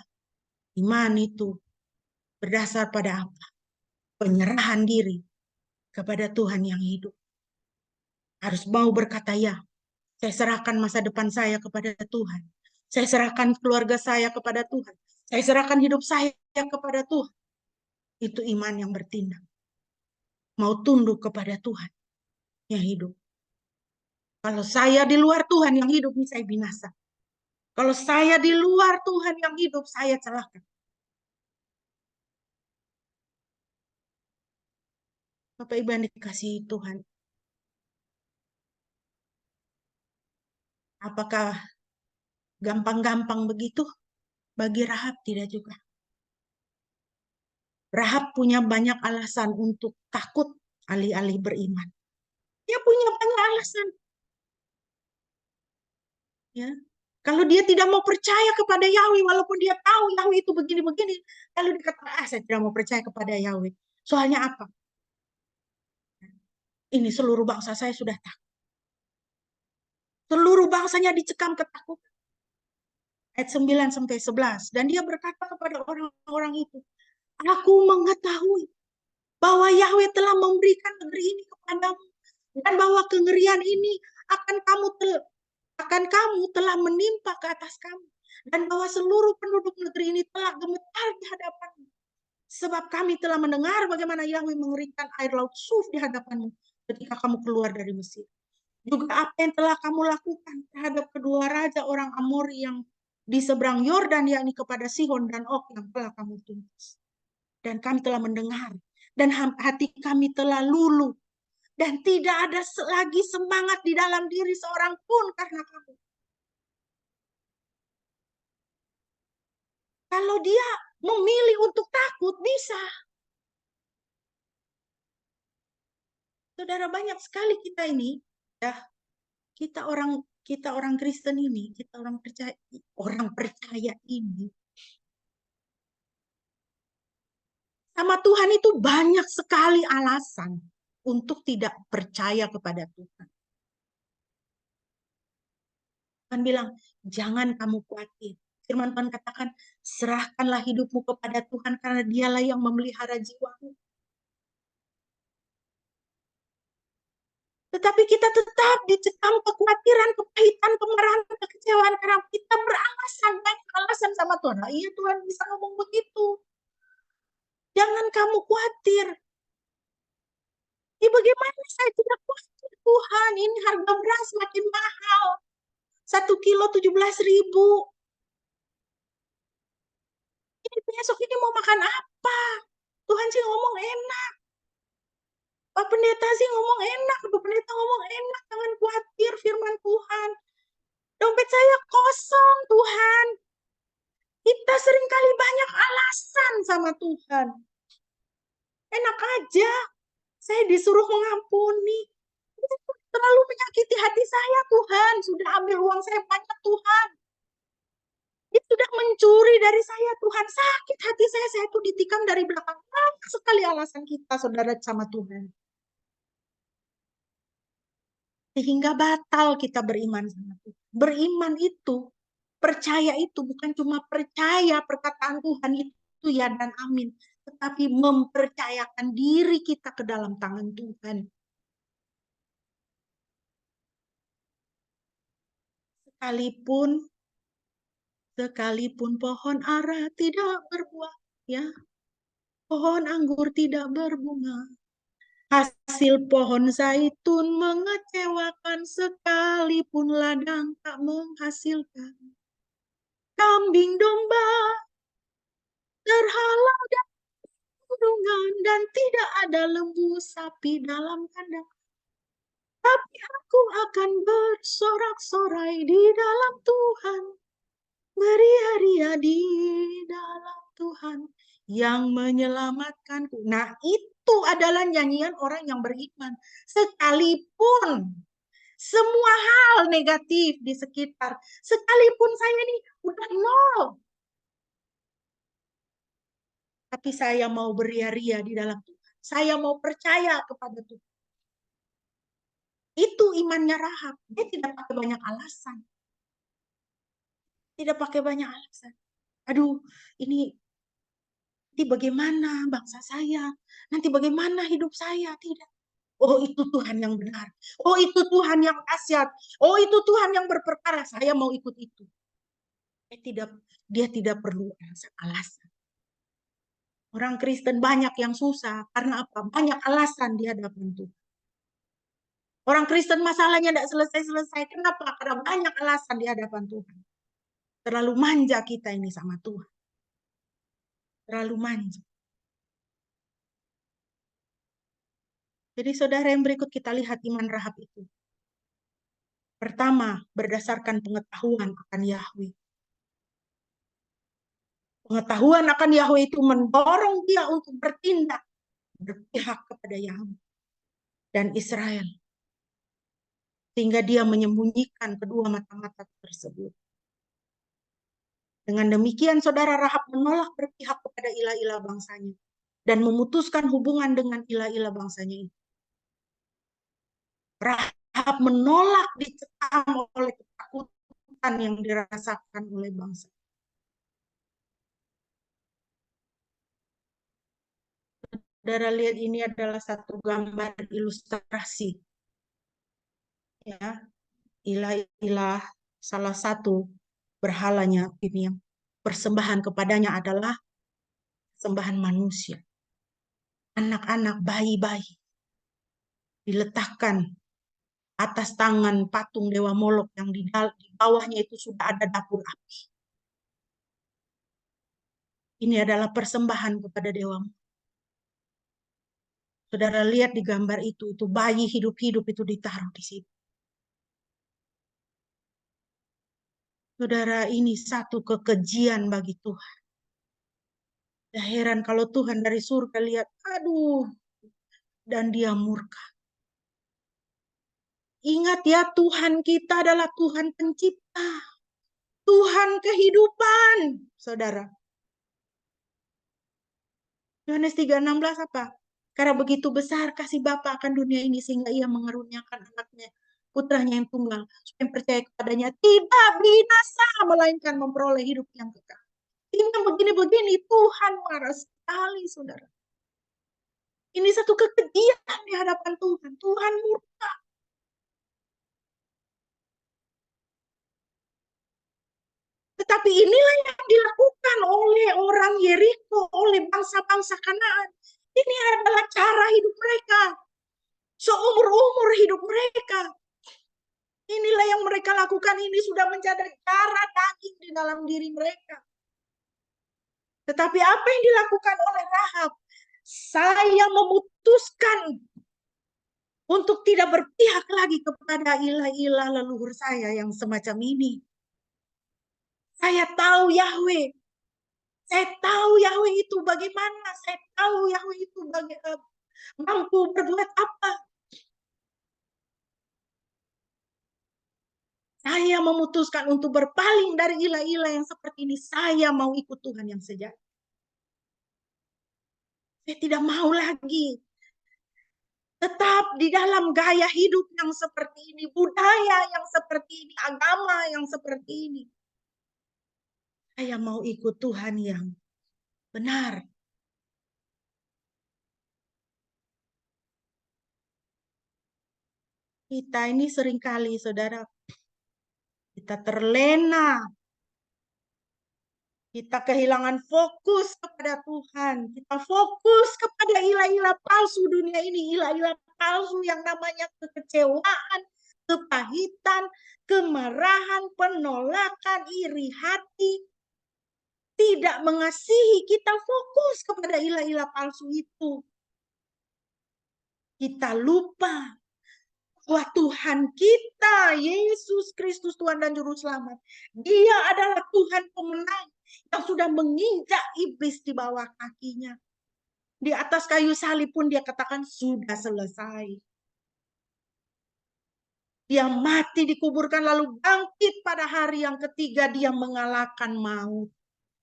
iman itu berdasar pada apa? Penyerahan diri kepada Tuhan yang hidup. Harus mau berkata ya. Saya serahkan masa depan saya kepada Tuhan. Saya serahkan keluarga saya kepada Tuhan. Saya serahkan hidup saya kepada Tuhan. Itu iman yang bertindak. Mau tunduk kepada Tuhan yang hidup. Kalau saya di luar Tuhan yang hidup, saya binasa. Kalau saya di luar Tuhan yang hidup, saya celaka. Bapak Ibu yang dikasihi Tuhan. Apakah gampang-gampang begitu? Bagi Rahab tidak juga. Rahab punya banyak alasan untuk takut alih-alih beriman. Dia punya banyak alasan. Ya. Kalau dia tidak mau percaya kepada Yahweh, walaupun dia tahu Yahweh itu begini-begini, lalu dia kata, saya tidak mau percaya kepada Yahweh. Soalnya apa? Ini seluruh bangsa saya sudah takut. Seluruh bangsanya dicekam ketakutan. Ayat 9-11. Dan dia berkata kepada orang-orang itu, aku mengetahui bahwa Yahweh telah memberikan negeri ini kepadamu, dan bahwa kengerian ini akan kamu telah menimpa ke atas kamu, dan bahwa seluruh penduduk negeri ini telah gemetar di hadapanmu. Sebab kami telah mendengar bagaimana Yahweh mengeringkan air laut Suf di hadapanmu ketika kamu keluar dari Mesir. Juga apa yang telah kamu lakukan terhadap kedua raja orang Amori yang di seberang Yordan, yakni kepada Sihon dan Og yang telah kamu tumpas. Dan kami telah mendengar, dan hati kami telah luluh, dan tidak ada lagi semangat di dalam diri seorang pun karena kamu. Kalau dia memilih untuk takut, bisa. Saudara, banyak sekali kita ini, ya, kita orang Kristen ini, kita orang percaya ini, sama Tuhan itu banyak sekali alasan untuk tidak percaya kepada Tuhan. Tuhan bilang, jangan kamu khawatir. Firman Tuhan katakan, serahkanlah hidupmu kepada Tuhan karena dialah yang memelihara jiwamu. Tetapi kita tetap dicekam kekhawatiran, kepahitan, kemarahan, kekecewaan karena kita beralasan, banyak alasan sama Tuhan. Nah, iya Tuhan bisa ngomong begitu. Jangan kamu khawatir. Bagaimana saya tidak khawatir Tuhan? Ini harga beras makin mahal. 1 kilo 17.000. Ini besok ini mau makan apa? Tuhan sih ngomong enak. Pak Pendeta sih ngomong enak. Pak Pendeta ngomong enak. Jangan khawatir firman Tuhan. Dompet saya kosong Tuhan. Kita seringkali banyak alasan sama Tuhan. Enak aja. Saya disuruh mengampuni. Terlalu menyakiti hati saya Tuhan. Sudah ambil uang saya banyak Tuhan. Dia sudah mencuri dari saya Tuhan. Sakit hati saya tuh ditikam dari belakang. Banyak sekali alasan kita saudara sama Tuhan. Sehingga batal kita beriman sama Tuhan. Beriman itu, percaya itu bukan cuma percaya perkataan Tuhan itu ya dan amin. Tetapi mempercayakan diri kita ke dalam tangan Tuhan. Sekalipun pohon ara tidak berbuah, ya, pohon anggur tidak berbunga, hasil pohon zaitun mengecewakan, sekalipun ladang tak menghasilkan, kambing domba terhalang dan kurungan, dan tidak ada lembu sapi dalam kandang. Tapi aku akan bersorak-sorai di dalam Tuhan, beria-ria di dalam Tuhan yang menyelamatkanku. Nah, itu adalah nyanyian orang yang beriman. Sekalipun semua hal negatif di sekitar, sekalipun saya ini udah nol, tapi saya mau beria-ria di dalam Tuhan. Saya mau percaya kepada Tuhan. Itu imannya Rahab. Dia tidak pakai banyak alasan. Tidak pakai banyak alasan. Aduh, ini nanti bagaimana bangsa saya? Nanti bagaimana hidup saya? Tidak. Oh, itu Tuhan yang benar. Oh, itu Tuhan yang dahsyat. Oh, itu Tuhan yang berperkara. Saya mau ikut itu. Dia tidak perlu alasan. Orang Kristen banyak yang susah. Karena apa? Banyak alasan di hadapan Tuhan. Orang Kristen masalahnya tidak selesai-selesai. Kenapa? Karena banyak alasan di hadapan Tuhan. Terlalu manja kita ini sama Tuhan. Terlalu manja. Jadi saudara, yang berikut kita lihat iman Rahab itu. Pertama, berdasarkan pengetahuan akan Yahweh. Pengetahuan akan Yahweh itu mendorong dia untuk bertindak, berpihak kepada Yahweh dan Israel. Sehingga dia menyembunyikan kedua mata-mata tersebut. Dengan demikian, saudara, Rahab menolak berpihak kepada ilah-ilah bangsanya dan memutuskan hubungan dengan ilah-ilah bangsanya itu. Rahab menolak dicekam oleh ketakutan yang dirasakan oleh bangsa. Saudara lihat, ini adalah satu gambar ilustrasi. Ya, ilah-ilah salah satu berhalanya ini yang persembahan kepadanya adalah sembahan manusia. Anak-anak, bayi-bayi diletakkan atas tangan patung Dewa Molok yang di bawahnya itu sudah ada dapur api. Ini adalah persembahan kepada Dewa Molok. Saudara lihat di gambar itu bayi hidup-hidup itu ditaruh di situ. Saudara, ini satu kekejian bagi Tuhan. Ya heran kalau Tuhan dari surga lihat, aduh, dan dia murka. Ingat ya, Tuhan kita adalah Tuhan pencipta. Tuhan kehidupan, saudara. Yohanes 3:16 apa? Karena begitu besar kasih Bapa akan dunia ini sehingga ia mengaruniakan anaknya, putranya yang tunggal, supaya yang percaya kepadanya tidak binasa, melainkan memperoleh hidup yang kekal. Ini begini-begini, Tuhan marah sekali, saudara. Ini satu kekejian di hadapan Tuhan. Tuhan murka. Tetapi inilah yang dilakukan oleh orang Yeriko, oleh bangsa-bangsa Kanaan. Ini adalah cara hidup mereka. Seumur-umur hidup mereka. Inilah yang mereka lakukan, ini sudah menjadi darah daging di dalam diri mereka. Tetapi apa yang dilakukan oleh Rahab? Saya memutuskan untuk tidak berpihak lagi kepada ilah-ilah leluhur saya yang semacam ini. Saya tahu Yahweh. Saya tahu Yahweh itu bagaimana. Saya tahu Yahweh itu mampu berbuat apa. Saya memutuskan untuk berpaling dari ilah-ilah yang seperti ini. Saya mau ikut Tuhan yang sejati. Saya tidak mau lagi tetap di dalam gaya hidup yang seperti ini, budaya yang seperti ini, agama yang seperti ini. Saya mau ikut Tuhan yang benar. Kita ini seringkali, saudara, kita terlena. Kita kehilangan fokus kepada Tuhan. Kita fokus kepada ilah-ilah palsu dunia ini. Ilah-ilah palsu yang namanya kekecewaan, kepahitan, kemarahan, penolakan, iri hati. Tidak mengasihi, kita fokus kepada ilah-ilah palsu itu. Kita lupa bahwa Tuhan kita, Yesus Kristus Tuhan dan Juru Selamat, Dia adalah Tuhan pemenang yang sudah menginjak iblis di bawah kakinya. Di atas kayu salib pun dia katakan sudah selesai. Dia mati, dikuburkan, lalu bangkit pada hari yang ketiga. Dia mengalahkan maut.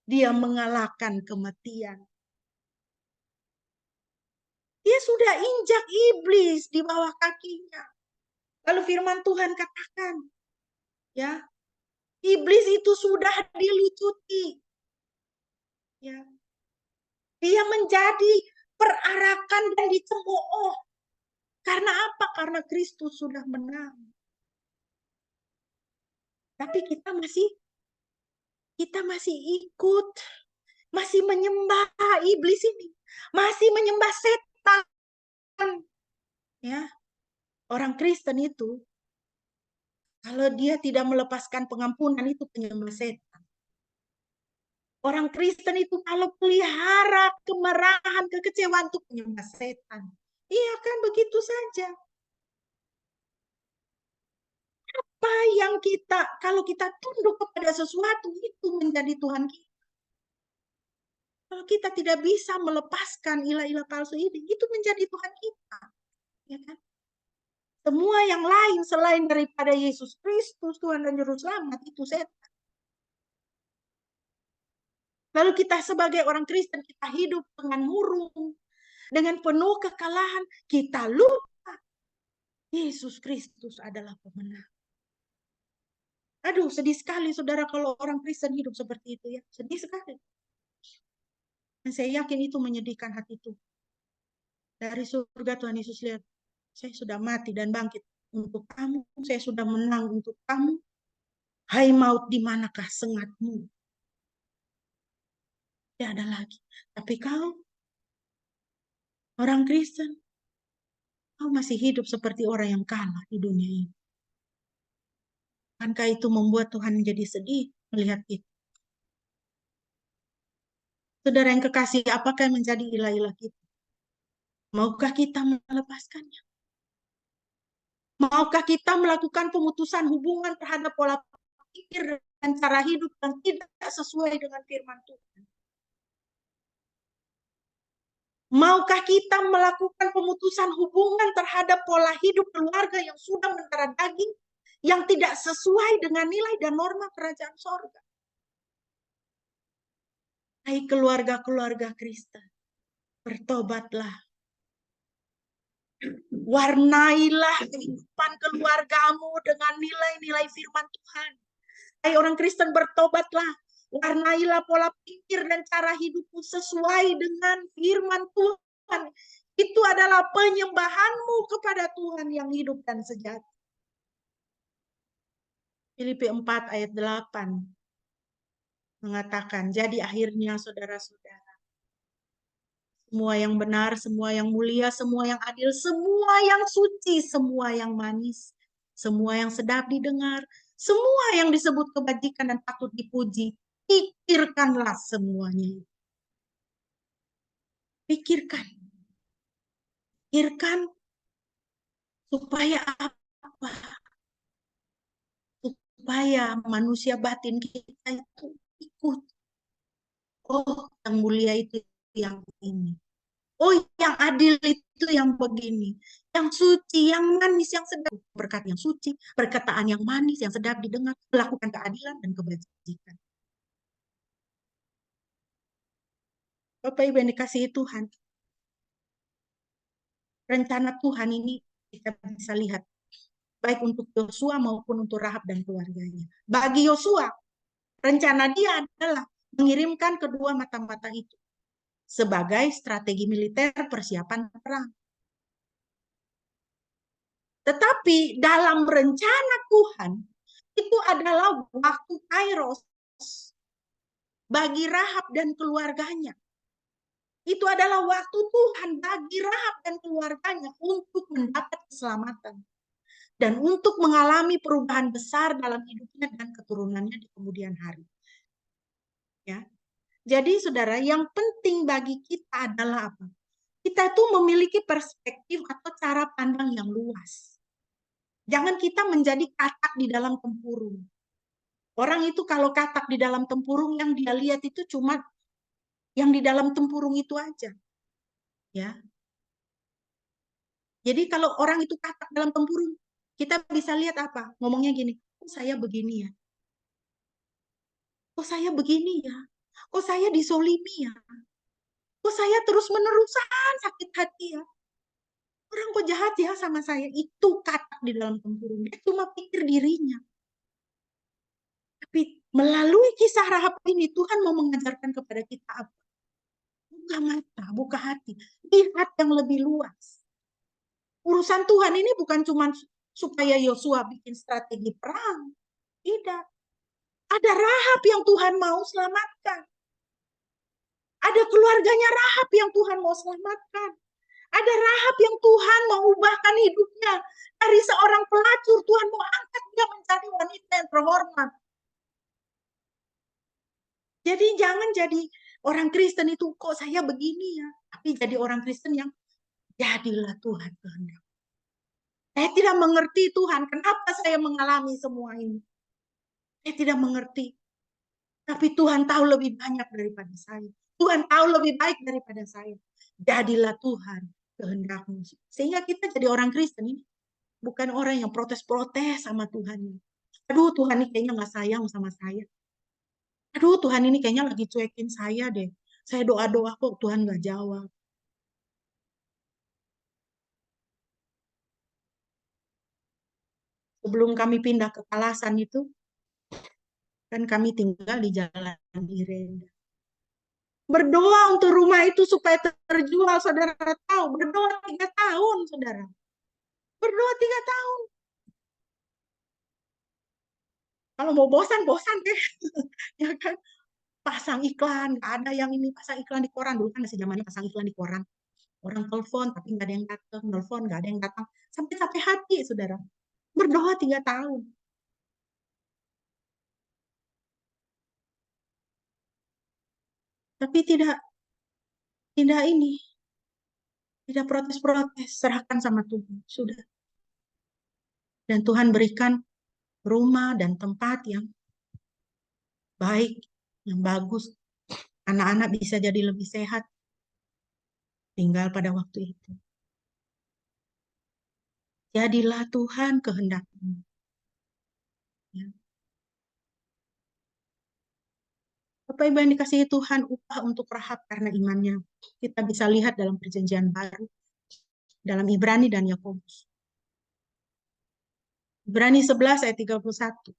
Dia mengalahkan kematian. Dia sudah injak iblis di bawah kakinya. Lalu firman Tuhan katakan, ya, iblis itu sudah dilucuti. Ya. Dia menjadi perarakan dan dicemooh. Karena apa? Karena Kristus sudah menang. Tapi kita masih ikut, masih menyembah iblis ini, masih menyembah setan. Ya. Orang Kristen itu kalau dia tidak melepaskan pengampunan itu penyembah setan. Orang Kristen itu kalau pelihara kemarahan, kekecewaan itu penyembah setan. Iya kan, begitu saja. Apa yang kalau kita tunduk kepada sesuatu itu menjadi Tuhan kita. Kalau kita tidak bisa melepaskan ilah-ilah palsu ini, itu menjadi Tuhan kita. Ya kan? Semua yang lain selain daripada Yesus Kristus, Tuhan dan Juru Selamat, itu setan. Lalu kita sebagai orang Kristen, kita hidup dengan murung, dengan penuh kekalahan. Kita lupa Yesus Kristus adalah pemenang. Aduh, sedih sekali saudara kalau orang Kristen hidup seperti itu ya. Sedih sekali. Dan saya yakin itu menyedihkan hati Tuhan. Dari surga Tuhan Yesus lihat, saya sudah mati dan bangkit untuk kamu. Saya sudah menang untuk kamu. Hai maut, di manakah sengatmu? Tidak ada lagi. Tapi kau, orang Kristen, kau masih hidup seperti orang yang kalah di dunia ini. Bukankah itu membuat Tuhan menjadi sedih melihat itu? Saudara yang kekasih, apakah yang menjadi ilah-ilah kita? Maukah kita melepaskannya? Maukah kita melakukan pemutusan hubungan terhadap pola pikir dan cara hidup yang tidak sesuai dengan firman Tuhan? Maukah kita melakukan pemutusan hubungan terhadap pola hidup keluarga yang sudah mendarah daging, yang tidak sesuai dengan nilai dan norma kerajaan sorga? Hai keluarga-keluarga Kristen, bertobatlah. Warnailah kehidupan keluargamu dengan nilai-nilai firman Tuhan. Hai orang Kristen, bertobatlah. Warnailah pola pikir dan cara hidupmu sesuai dengan firman Tuhan. Itu adalah penyembahanmu kepada Tuhan yang hidup dan sejati. Filipi 4 ayat 8 mengatakan, jadi akhirnya saudara-saudara, semua yang benar, semua yang mulia, semua yang adil, semua yang suci, semua yang manis, semua yang sedap didengar, semua yang disebut kebajikan dan patut dipuji, pikirkanlah semuanya. Pikirkan. Pikirkan supaya apa? Supaya manusia batin kita itu ikut. Oh, yang mulia itu yang ini. Oh, yang adil itu yang begini. Yang suci, yang manis, yang sedap. Berkat yang suci, perkataan yang manis, yang sedap didengar. Melakukan keadilan dan kebajikan. Bapak Ibu yang dikasihi Tuhan. Rencana Tuhan ini kita bisa lihat. Baik untuk Yosua maupun untuk Rahab dan keluarganya. Bagi Yosua, rencana dia adalah mengirimkan kedua mata-mata itu sebagai strategi militer persiapan perang. Tetapi dalam rencana Tuhan, itu adalah waktu kairos bagi Rahab dan keluarganya. Itu adalah waktu Tuhan bagi Rahab dan keluarganya untuk mendapat keselamatan. Dan untuk mengalami perubahan besar dalam hidupnya dan keturunannya di kemudian hari. Ya. Jadi saudara, yang penting bagi kita adalah apa? Kita itu memiliki perspektif atau cara pandang yang luas. Jangan kita menjadi katak di dalam tempurung. Orang itu kalau katak di dalam tempurung, yang dia lihat itu cuma yang di dalam tempurung itu aja. Ya. Jadi kalau orang itu katak dalam tempurung, kita bisa lihat apa? Ngomongnya gini, kok saya begini ya? Kok saya begini ya? Kok saya disolimi ya? Kok saya terus-menerusan sakit hati ya? Orang kok jahat ya sama saya. Itu kata di dalam tempurung. Dia cuma pikir dirinya. Tapi melalui kisah Rahab ini, Tuhan mau mengajarkan kepada kita apa? Buka mata, buka hati. Lihat yang lebih luas. Urusan Tuhan ini bukan cuma supaya Yosua bikin strategi perang. Tidak. Ada Rahab yang Tuhan mau selamatkan. Ada keluarganya Rahab yang Tuhan mau selamatkan. Ada Rahab yang Tuhan mau ubahkan hidupnya. Dari seorang pelacur, Tuhan mau angkat dia menjadi wanita yang terhormat. Jadi jangan jadi orang Kristen itu, kok saya begini ya. Tapi jadi orang Kristen yang jadilah Tuhan kehendak. Saya tidak mengerti Tuhan, kenapa saya mengalami semua ini. Saya tidak mengerti. Tapi Tuhan tahu lebih banyak daripada saya. Tuhan tahu lebih baik daripada saya. Jadilah Tuhan kehendak-Mu. Sehingga kita jadi orang Kristen ini bukan orang yang protes-protes sama Tuhan. Aduh, Tuhan ini kayaknya nggak sayang sama saya. Aduh, Tuhan ini kayaknya lagi cuekin saya deh. Saya doa-doa kok Tuhan nggak jawab. Sebelum kami pindah ke Kalasan itu, kan kami tinggal di Jalan Irenda. Berdoa untuk rumah itu supaya terjual, saudara tahu. Berdoa 3 tahun, saudara. Berdoa 3 tahun. Kalau mau bosan deh. Ya kan? Pasang iklan, nggak ada yang ini pasang iklan di koran. Dulu kan masih zamannya pasang iklan di koran. Orang telepon, tapi nggak ada yang datang. Telepon, nggak ada yang datang. Sampai capek hati, saudara. Berdoa 3 tahun. Tapi tidak ini. Tidak protes-protes. Serahkan sama Tuhan. Sudah. Dan Tuhan berikan rumah dan tempat yang baik, yang bagus. Anak-anak bisa jadi lebih sehat. Tinggal pada waktu itu. Jadilah Tuhan kehendak-Mu. Ya. Bapak Ibu yang dikasihi Tuhan, upah untuk Rahab karena imannya. Kita bisa lihat dalam perjanjian baru. Dalam Ibrani dan Yakobus. Ibrani 11 ayat 31.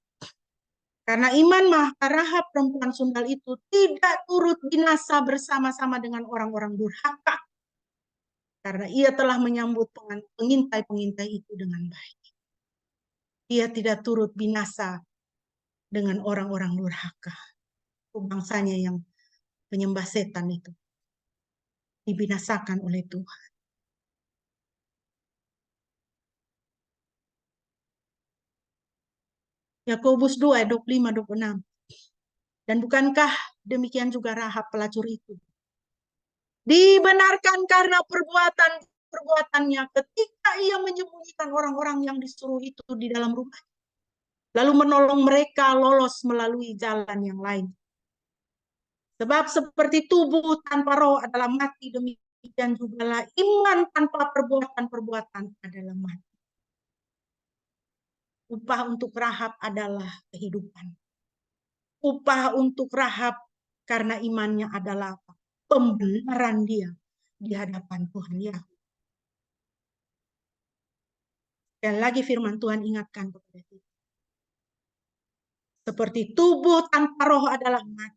Karena iman maka Rahab perempuan sundal itu tidak turut binasa bersama-sama dengan orang-orang durhaka. Karena ia telah menyambut pengintai-pengintai itu dengan baik. Ia tidak turut binasa dengan orang-orang durhaka. Bangsanya yang penyembah setan itu dibinasakan oleh Tuhan. Yakobus 2 ayat 25-26. Dan bukankah demikian juga Rahab pelacur itu? Dibenarkan karena perbuatannya ketika ia menyembunyikan orang-orang yang disuruh itu di dalam rumah. Lalu menolong mereka lolos melalui jalan yang lain. Sebab seperti tubuh tanpa roh adalah mati, demikian juga iman tanpa perbuatan-perbuatan adalah mati. Upah untuk Rahab adalah kehidupan. Upah untuk Rahab karena imannya adalah pembenaran dia di hadapan Tuhan Yahweh. Dan lagi firman Tuhan ingatkan kepada kita. Seperti tubuh tanpa roh adalah mati.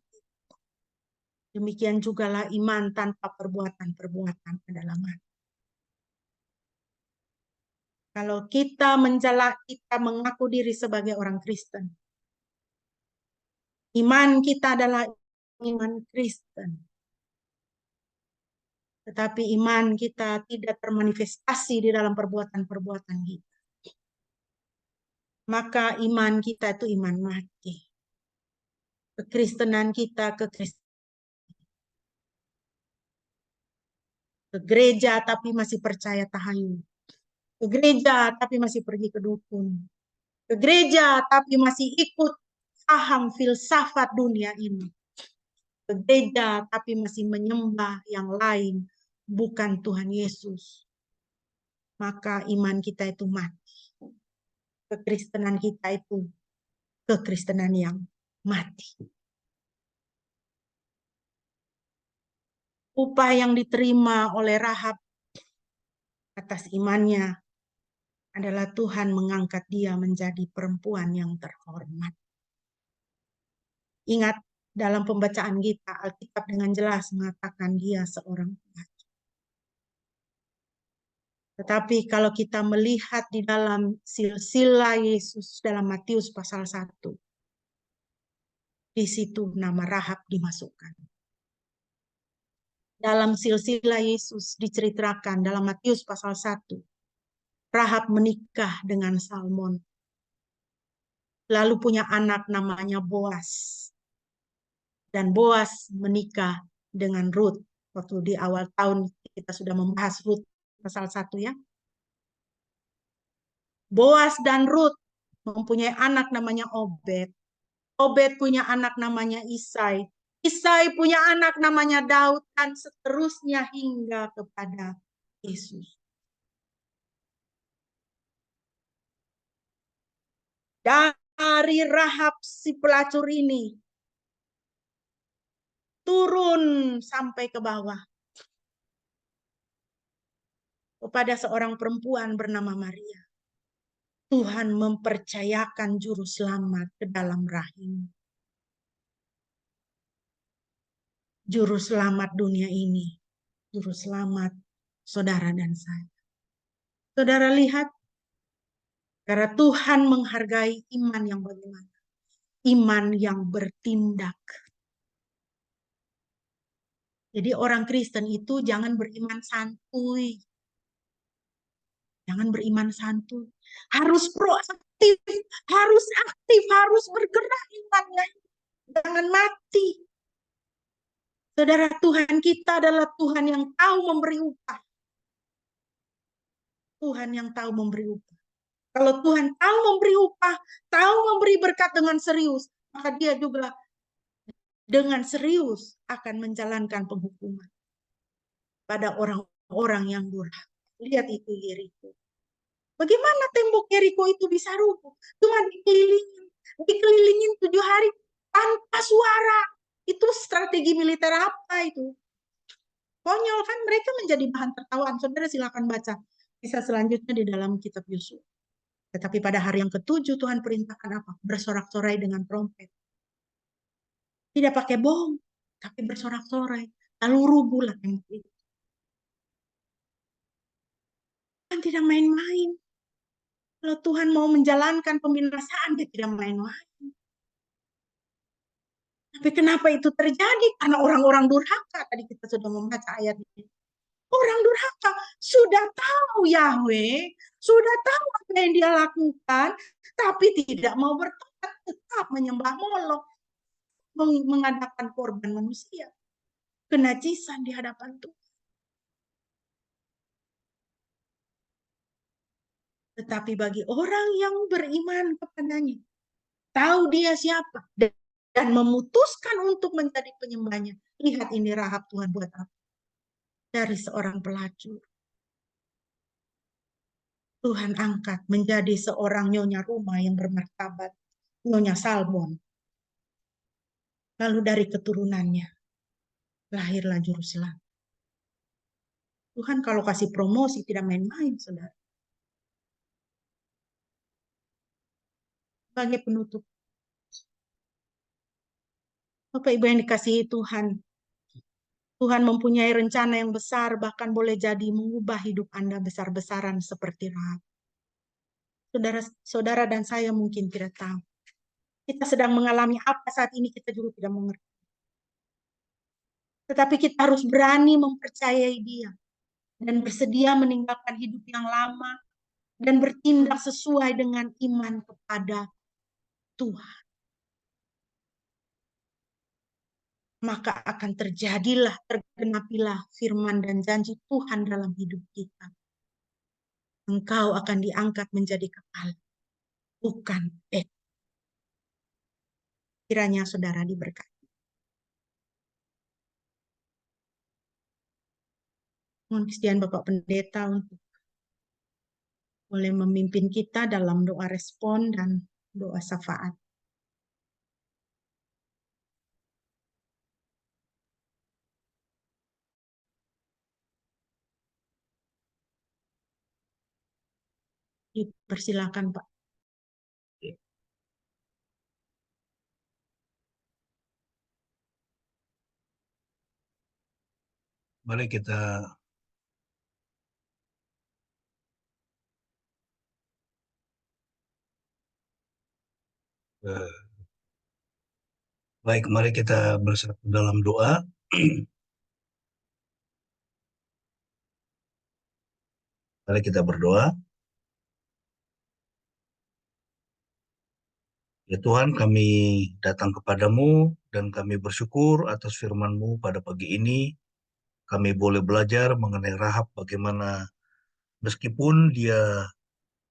Demikian jugalah iman tanpa perbuatan-perbuatan adalah mati. Kalau kita mengaku diri sebagai orang Kristen, iman kita adalah iman Kristen. Tetapi iman kita tidak termanifestasi di dalam perbuatan-perbuatan kita. Maka iman kita itu iman mati. Kekristenan kita ke gereja tapi masih percaya tahayul. Ke gereja tapi masih pergi ke dukun. Ke gereja tapi masih ikut paham filsafat dunia ini. Ke gereja tapi masih menyembah yang lain, bukan Tuhan Yesus. Maka iman kita itu mati. Kekristenan kita itu kekristenan yang mati. Upah yang diterima oleh Rahab Atas imannya adalah Tuhan mengangkat dia menjadi perempuan yang terhormat. Ingat, dalam pembacaan kita, Alkitab dengan jelas mengatakan dia seorang pelacur. Tetapi kalau kita melihat di dalam silsilah Yesus dalam Matius pasal 1, di situ nama Rahab dimasukkan. Dalam silsilah Yesus diceritakan dalam Matius pasal 1, Rahab menikah dengan Salmon. Lalu punya anak namanya Boas. Dan Boas menikah dengan Ruth. Waktu di awal tahun kita sudah membahas Ruth pasal 1 ya. Boas dan Ruth mempunyai anak namanya Obed. Obed punya anak namanya Isai. Isai punya anak namanya Daud dan seterusnya hingga kepada Yesus. Dari Rahab si pelacur ini turun sampai ke bawah kepada seorang perempuan bernama Maria. Tuhan mempercayakan juru selamat ke dalam rahim. Juru selamat dunia ini, juru selamat saudara dan saya. Saudara lihat, karena Tuhan menghargai iman yang bagaimana? Iman yang bertindak. Jadi orang Kristen itu jangan beriman santuy. Jangan beriman santuy. Harus proaktif, harus aktif, harus bergerak imannya. Jangan mati. Saudara, Tuhan kita adalah Tuhan yang tahu memberi upah. Tuhan yang tahu memberi upah. Kalau Tuhan tahu memberi upah, tahu memberi berkat dengan serius, maka dia juga dengan serius akan menjalankan penghukuman pada orang-orang yang durhaka. Lihat itu Yeriko. Bagaimana tembok Yeriko itu bisa rubuh? Cuma dikelilingin 7 hari tanpa suara. Itu strategi militer apa itu? Konyol kan, mereka menjadi bahan tertawaan. Saudara silakan baca kisah selanjutnya di dalam kitab Yosua. Tetapi pada hari yang ketujuh Tuhan perintahkan apa? Bersorak-sorai dengan trompet. Tidak pakai bom, tapi bersorak-sorai. Lalu rubuhlah tembok itu. Kan tidak main-main. Kalau Tuhan mau menjalankan pembinasaan, dia tidak main-main. Tapi kenapa itu terjadi? Karena orang-orang durhaka. Tadi kita sudah membaca ayat ini. Orang durhaka sudah tahu Yahweh, sudah tahu apa yang dia lakukan, tapi tidak mau bertobat, tetap menyembah Molok, mengadakan korban manusia, kenajisan di hadapan Tuhan. Tetapi bagi orang yang beriman kepadanya, tahu dia siapa, dan memutuskan untuk menjadi penyembahnya. Lihat ini Rahab Tuhan buat apa? Dari seorang pelacur, Tuhan angkat menjadi seorang nyonya rumah yang bermartabat, nyonya Salmon. Lalu dari keturunannya lahirlah juru selamat. Tuhan kalau kasih promosi tidak main-main, saudara. Sebagai penutup, Bapak Ibu yang dikasihi Tuhan, Tuhan mempunyai rencana yang besar, bahkan boleh jadi mengubah hidup Anda besar-besaran seperti Rahab. Saudara dan saya mungkin tidak tahu. Kita sedang mengalami apa saat ini, kita juga tidak mengerti. Tetapi kita harus berani mempercayai Dia dan bersedia meninggalkan hidup yang lama dan bertindak sesuai dengan iman kepada Tuhan. Maka akan terjadilah, tergenapilah firman dan janji Tuhan dalam hidup kita. Engkau akan diangkat menjadi kepala, bukan ekor. Kiranya saudara diberkati. Mohon kesediaan Bapak Pendeta untuk boleh memimpin kita dalam doa respon dan doa syafaat. Dipersilakan, Pak. Mari kita mari kita bersatu dalam doa. Mari kita berdoa. Ya Tuhan, kami datang kepadamu dan kami bersyukur atas firman-Mu pada pagi ini. Kami boleh belajar mengenai Rahab, bagaimana meskipun dia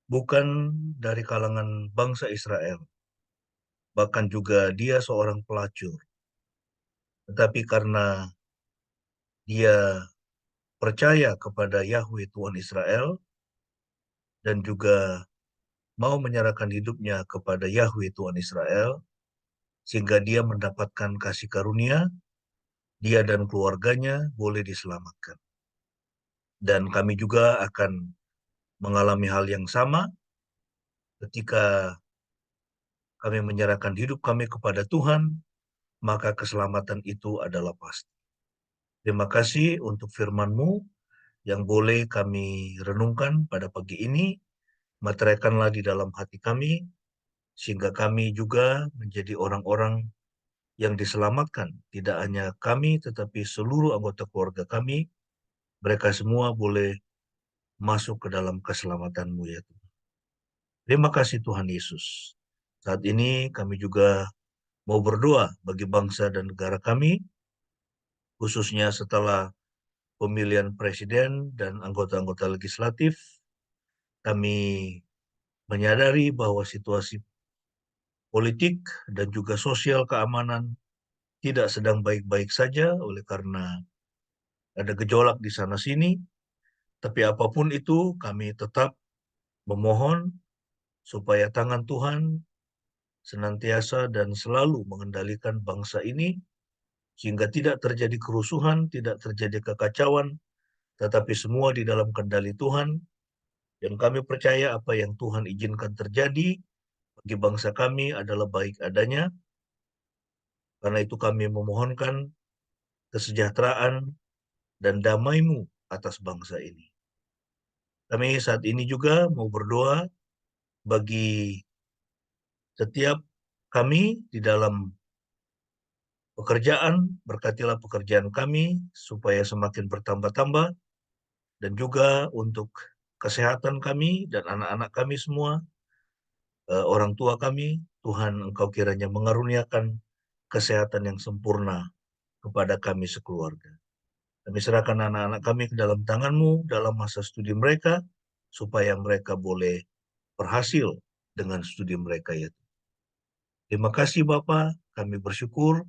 bukan dari kalangan bangsa Israel, bahkan juga dia seorang pelacur. Tetapi karena dia percaya kepada Yahweh Tuhan Israel dan juga mau menyerahkan hidupnya kepada Yahweh Tuhan Israel, sehingga dia mendapatkan kasih karunia, dia dan keluarganya boleh diselamatkan. Dan kami juga akan mengalami hal yang sama ketika kami menyerahkan hidup kami kepada Tuhan, maka keselamatan itu adalah pasti. Terima kasih untuk firman-Mu yang boleh kami renungkan pada pagi ini, meteraikanlah di dalam hati kami, sehingga kami juga menjadi orang-orang yang diselamatkan. Tidak hanya kami, tetapi seluruh anggota keluarga kami, mereka semua boleh masuk ke dalam keselamatan-Mu ya Tuhan. Terima kasih Tuhan Yesus. Saat ini kami juga mau berdoa bagi bangsa dan negara kami, khususnya setelah pemilihan presiden dan anggota-anggota legislatif. Kami menyadari bahwa situasi politik dan juga sosial keamanan tidak sedang baik-baik saja oleh karena ada gejolak di sana-sini. Tapi apapun itu, kami tetap memohon supaya tangan Tuhan senantiasa dan selalu mengendalikan bangsa ini, sehingga tidak terjadi kerusuhan, tidak terjadi kekacauan, tetapi semua di dalam kendali Tuhan. Dan kami percaya apa yang Tuhan izinkan terjadi bagi bangsa kami adalah baik adanya. Karena itu kami memohonkan kesejahteraan dan damai-Mu atas bangsa ini. Kami saat ini juga mau berdoa bagi setiap kami di dalam pekerjaan, berkatilah pekerjaan kami supaya semakin bertambah-tambah, dan juga untuk kesehatan kami dan anak-anak kami semua, orang tua kami, Tuhan Engkau kiranya mengaruniakan kesehatan yang sempurna kepada kami sekeluarga. Kami serahkan anak-anak kami ke dalam tangan-Mu dalam masa studi mereka, supaya mereka boleh berhasil dengan studi mereka ya. Terima kasih Bapa, kami bersyukur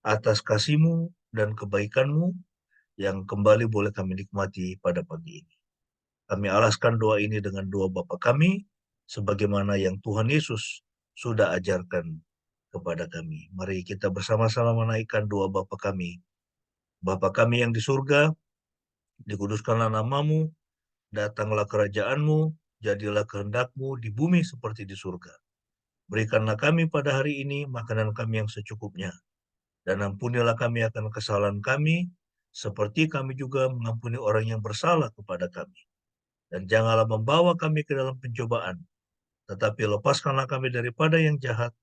atas kasih-Mu dan kebaikan-Mu yang kembali boleh kami nikmati pada pagi ini. Kami alaskan doa ini dengan doa Bapa kami, sebagaimana yang Tuhan Yesus sudah ajarkan kepada kami. Mari kita bersama-sama menaikkan doa Bapa kami. Bapa kami yang di surga, dikuduskanlah nama-Mu, datanglah kerajaan-Mu, jadilah kehendak-Mu di bumi seperti di surga. Berikanlah kami pada hari ini makanan kami yang secukupnya, dan ampunilah kami akan kesalahan kami, seperti kami juga mengampuni orang yang bersalah kepada kami. Dan janganlah membawa kami ke dalam pencobaan, tetapi lepaskanlah kami daripada yang jahat,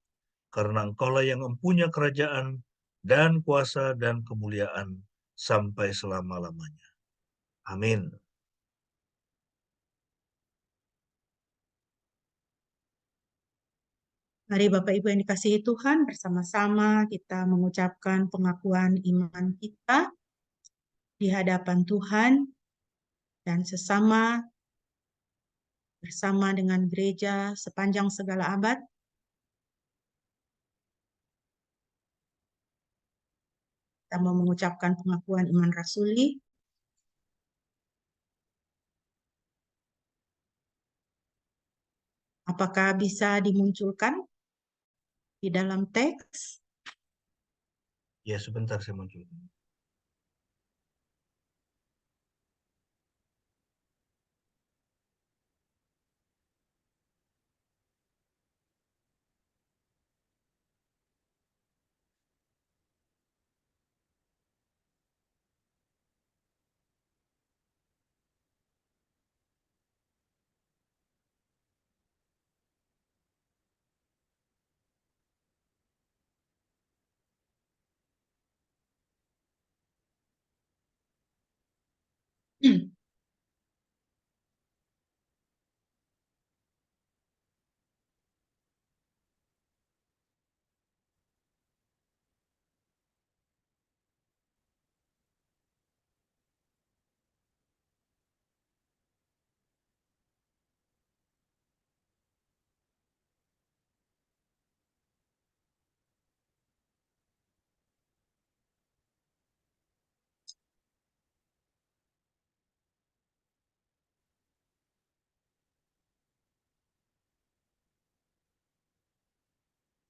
karena Engkaulah yang mempunyai kerajaan dan kuasa dan kemuliaan sampai selama-lamanya. Amin. Mari Bapak Ibu yang dikasihi Tuhan, bersama-sama kita mengucapkan pengakuan iman kita di hadapan Tuhan dan sesama bersama dengan gereja sepanjang segala abad. Kita mau mengucapkan pengakuan iman rasuli. Apakah bisa dimunculkan di dalam teks? Ya, sebentar saya muncul.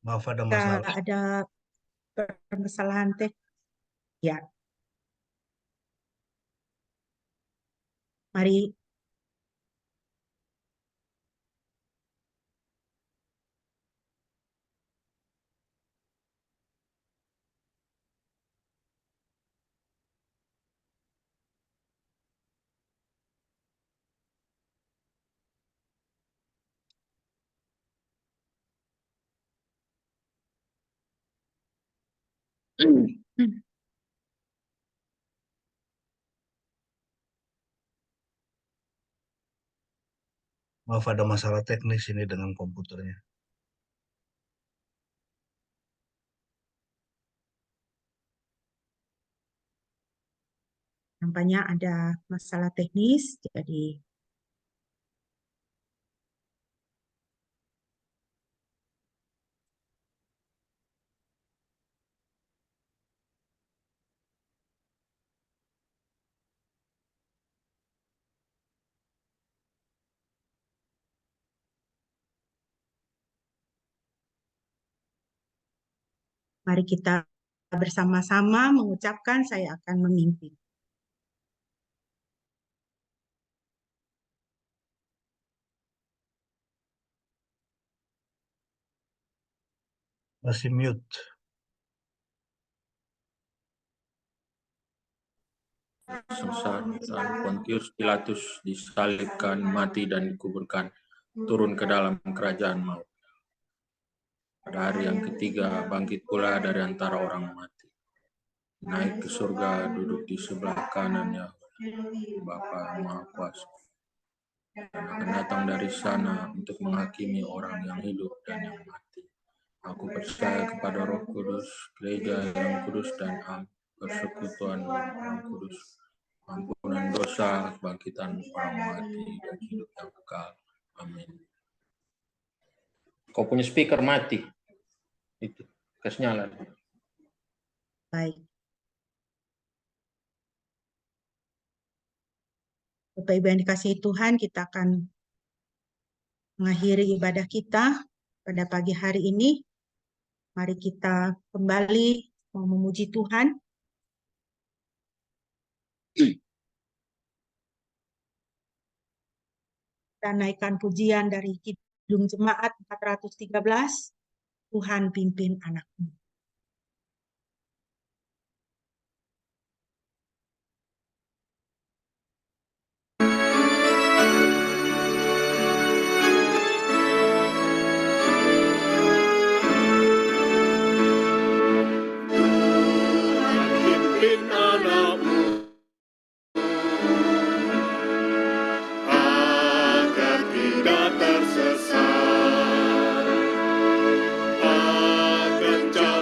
Maaf ada masalah. Ada permasalahan teh. Ya, mari. Maaf ada masalah teknis ini dengan komputernya. Nampaknya ada masalah teknis, jadi mari kita bersama-sama mengucapkan saya akan memimpin. Masih mute. Sengsara dan Pontius Pilatus disalibkan, mati dan dikuburkan, turun ke dalam kerajaan maut. Pada hari yang ketiga bangkit pula dari antara orang mati, naik ke surga, duduk di sebelah kanannya Bapa Maha Kuasa, dan akan datang dari sana untuk menghakimi orang yang hidup dan yang mati. Aku percaya kepada Roh Kudus, gereja yang kudus dan am, persekutuan orang kudus, ampunan dosa, kebangkitan orang mati, dan hidup yang kekal. Amin. Kau punya speaker mati. Itu, kasih nyala. Baik. Bapak Ibu yang dikasihi Tuhan, kita akan mengakhiri ibadah kita pada pagi hari ini. Mari kita kembali mau memuji Tuhan. Kita naikkan pujian dari Kidung Jemaat 413, Tuhan pimpin anakmu. Pimpin anakmu agar tidak tersesat, akan jauh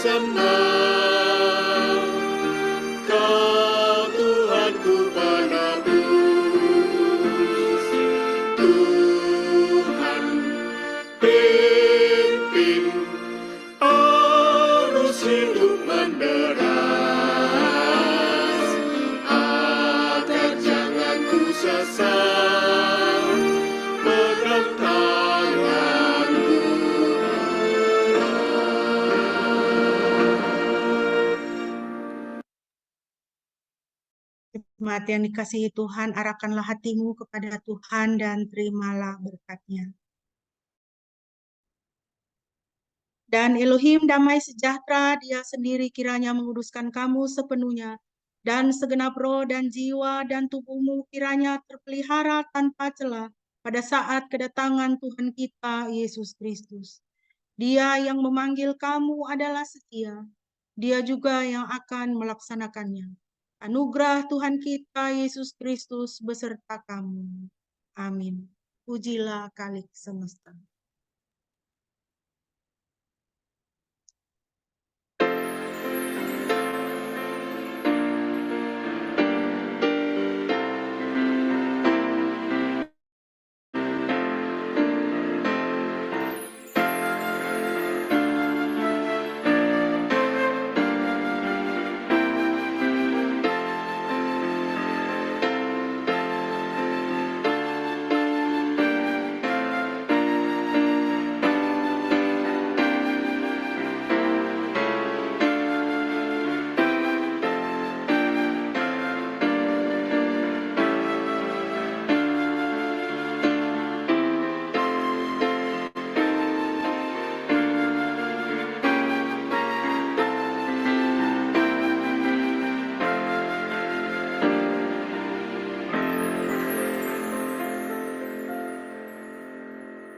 senang, Kau Tuhanku penebus. Tuhan pimpin arus hidup menderas, agar jangan ku sesat, pegang tanganku Jemaat yang dikasihi Tuhan, arahkanlah hatimu kepada Tuhan dan terimalah berkat-Nya. Dan Elohim damai sejahtera, Dia sendiri kiranya menguduskan kamu sepenuhnya, dan segenap roh dan jiwa dan tubuhmu kiranya terpelihara tanpa celah pada saat kedatangan Tuhan kita Yesus Kristus. Dia yang memanggil kamu adalah setia, Dia juga yang akan melaksanakannya. Anugerah Tuhan kita Yesus Kristus beserta kamu. Amin. Pujilah Khalik semesta.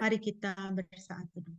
Mari kita bersaat teduh.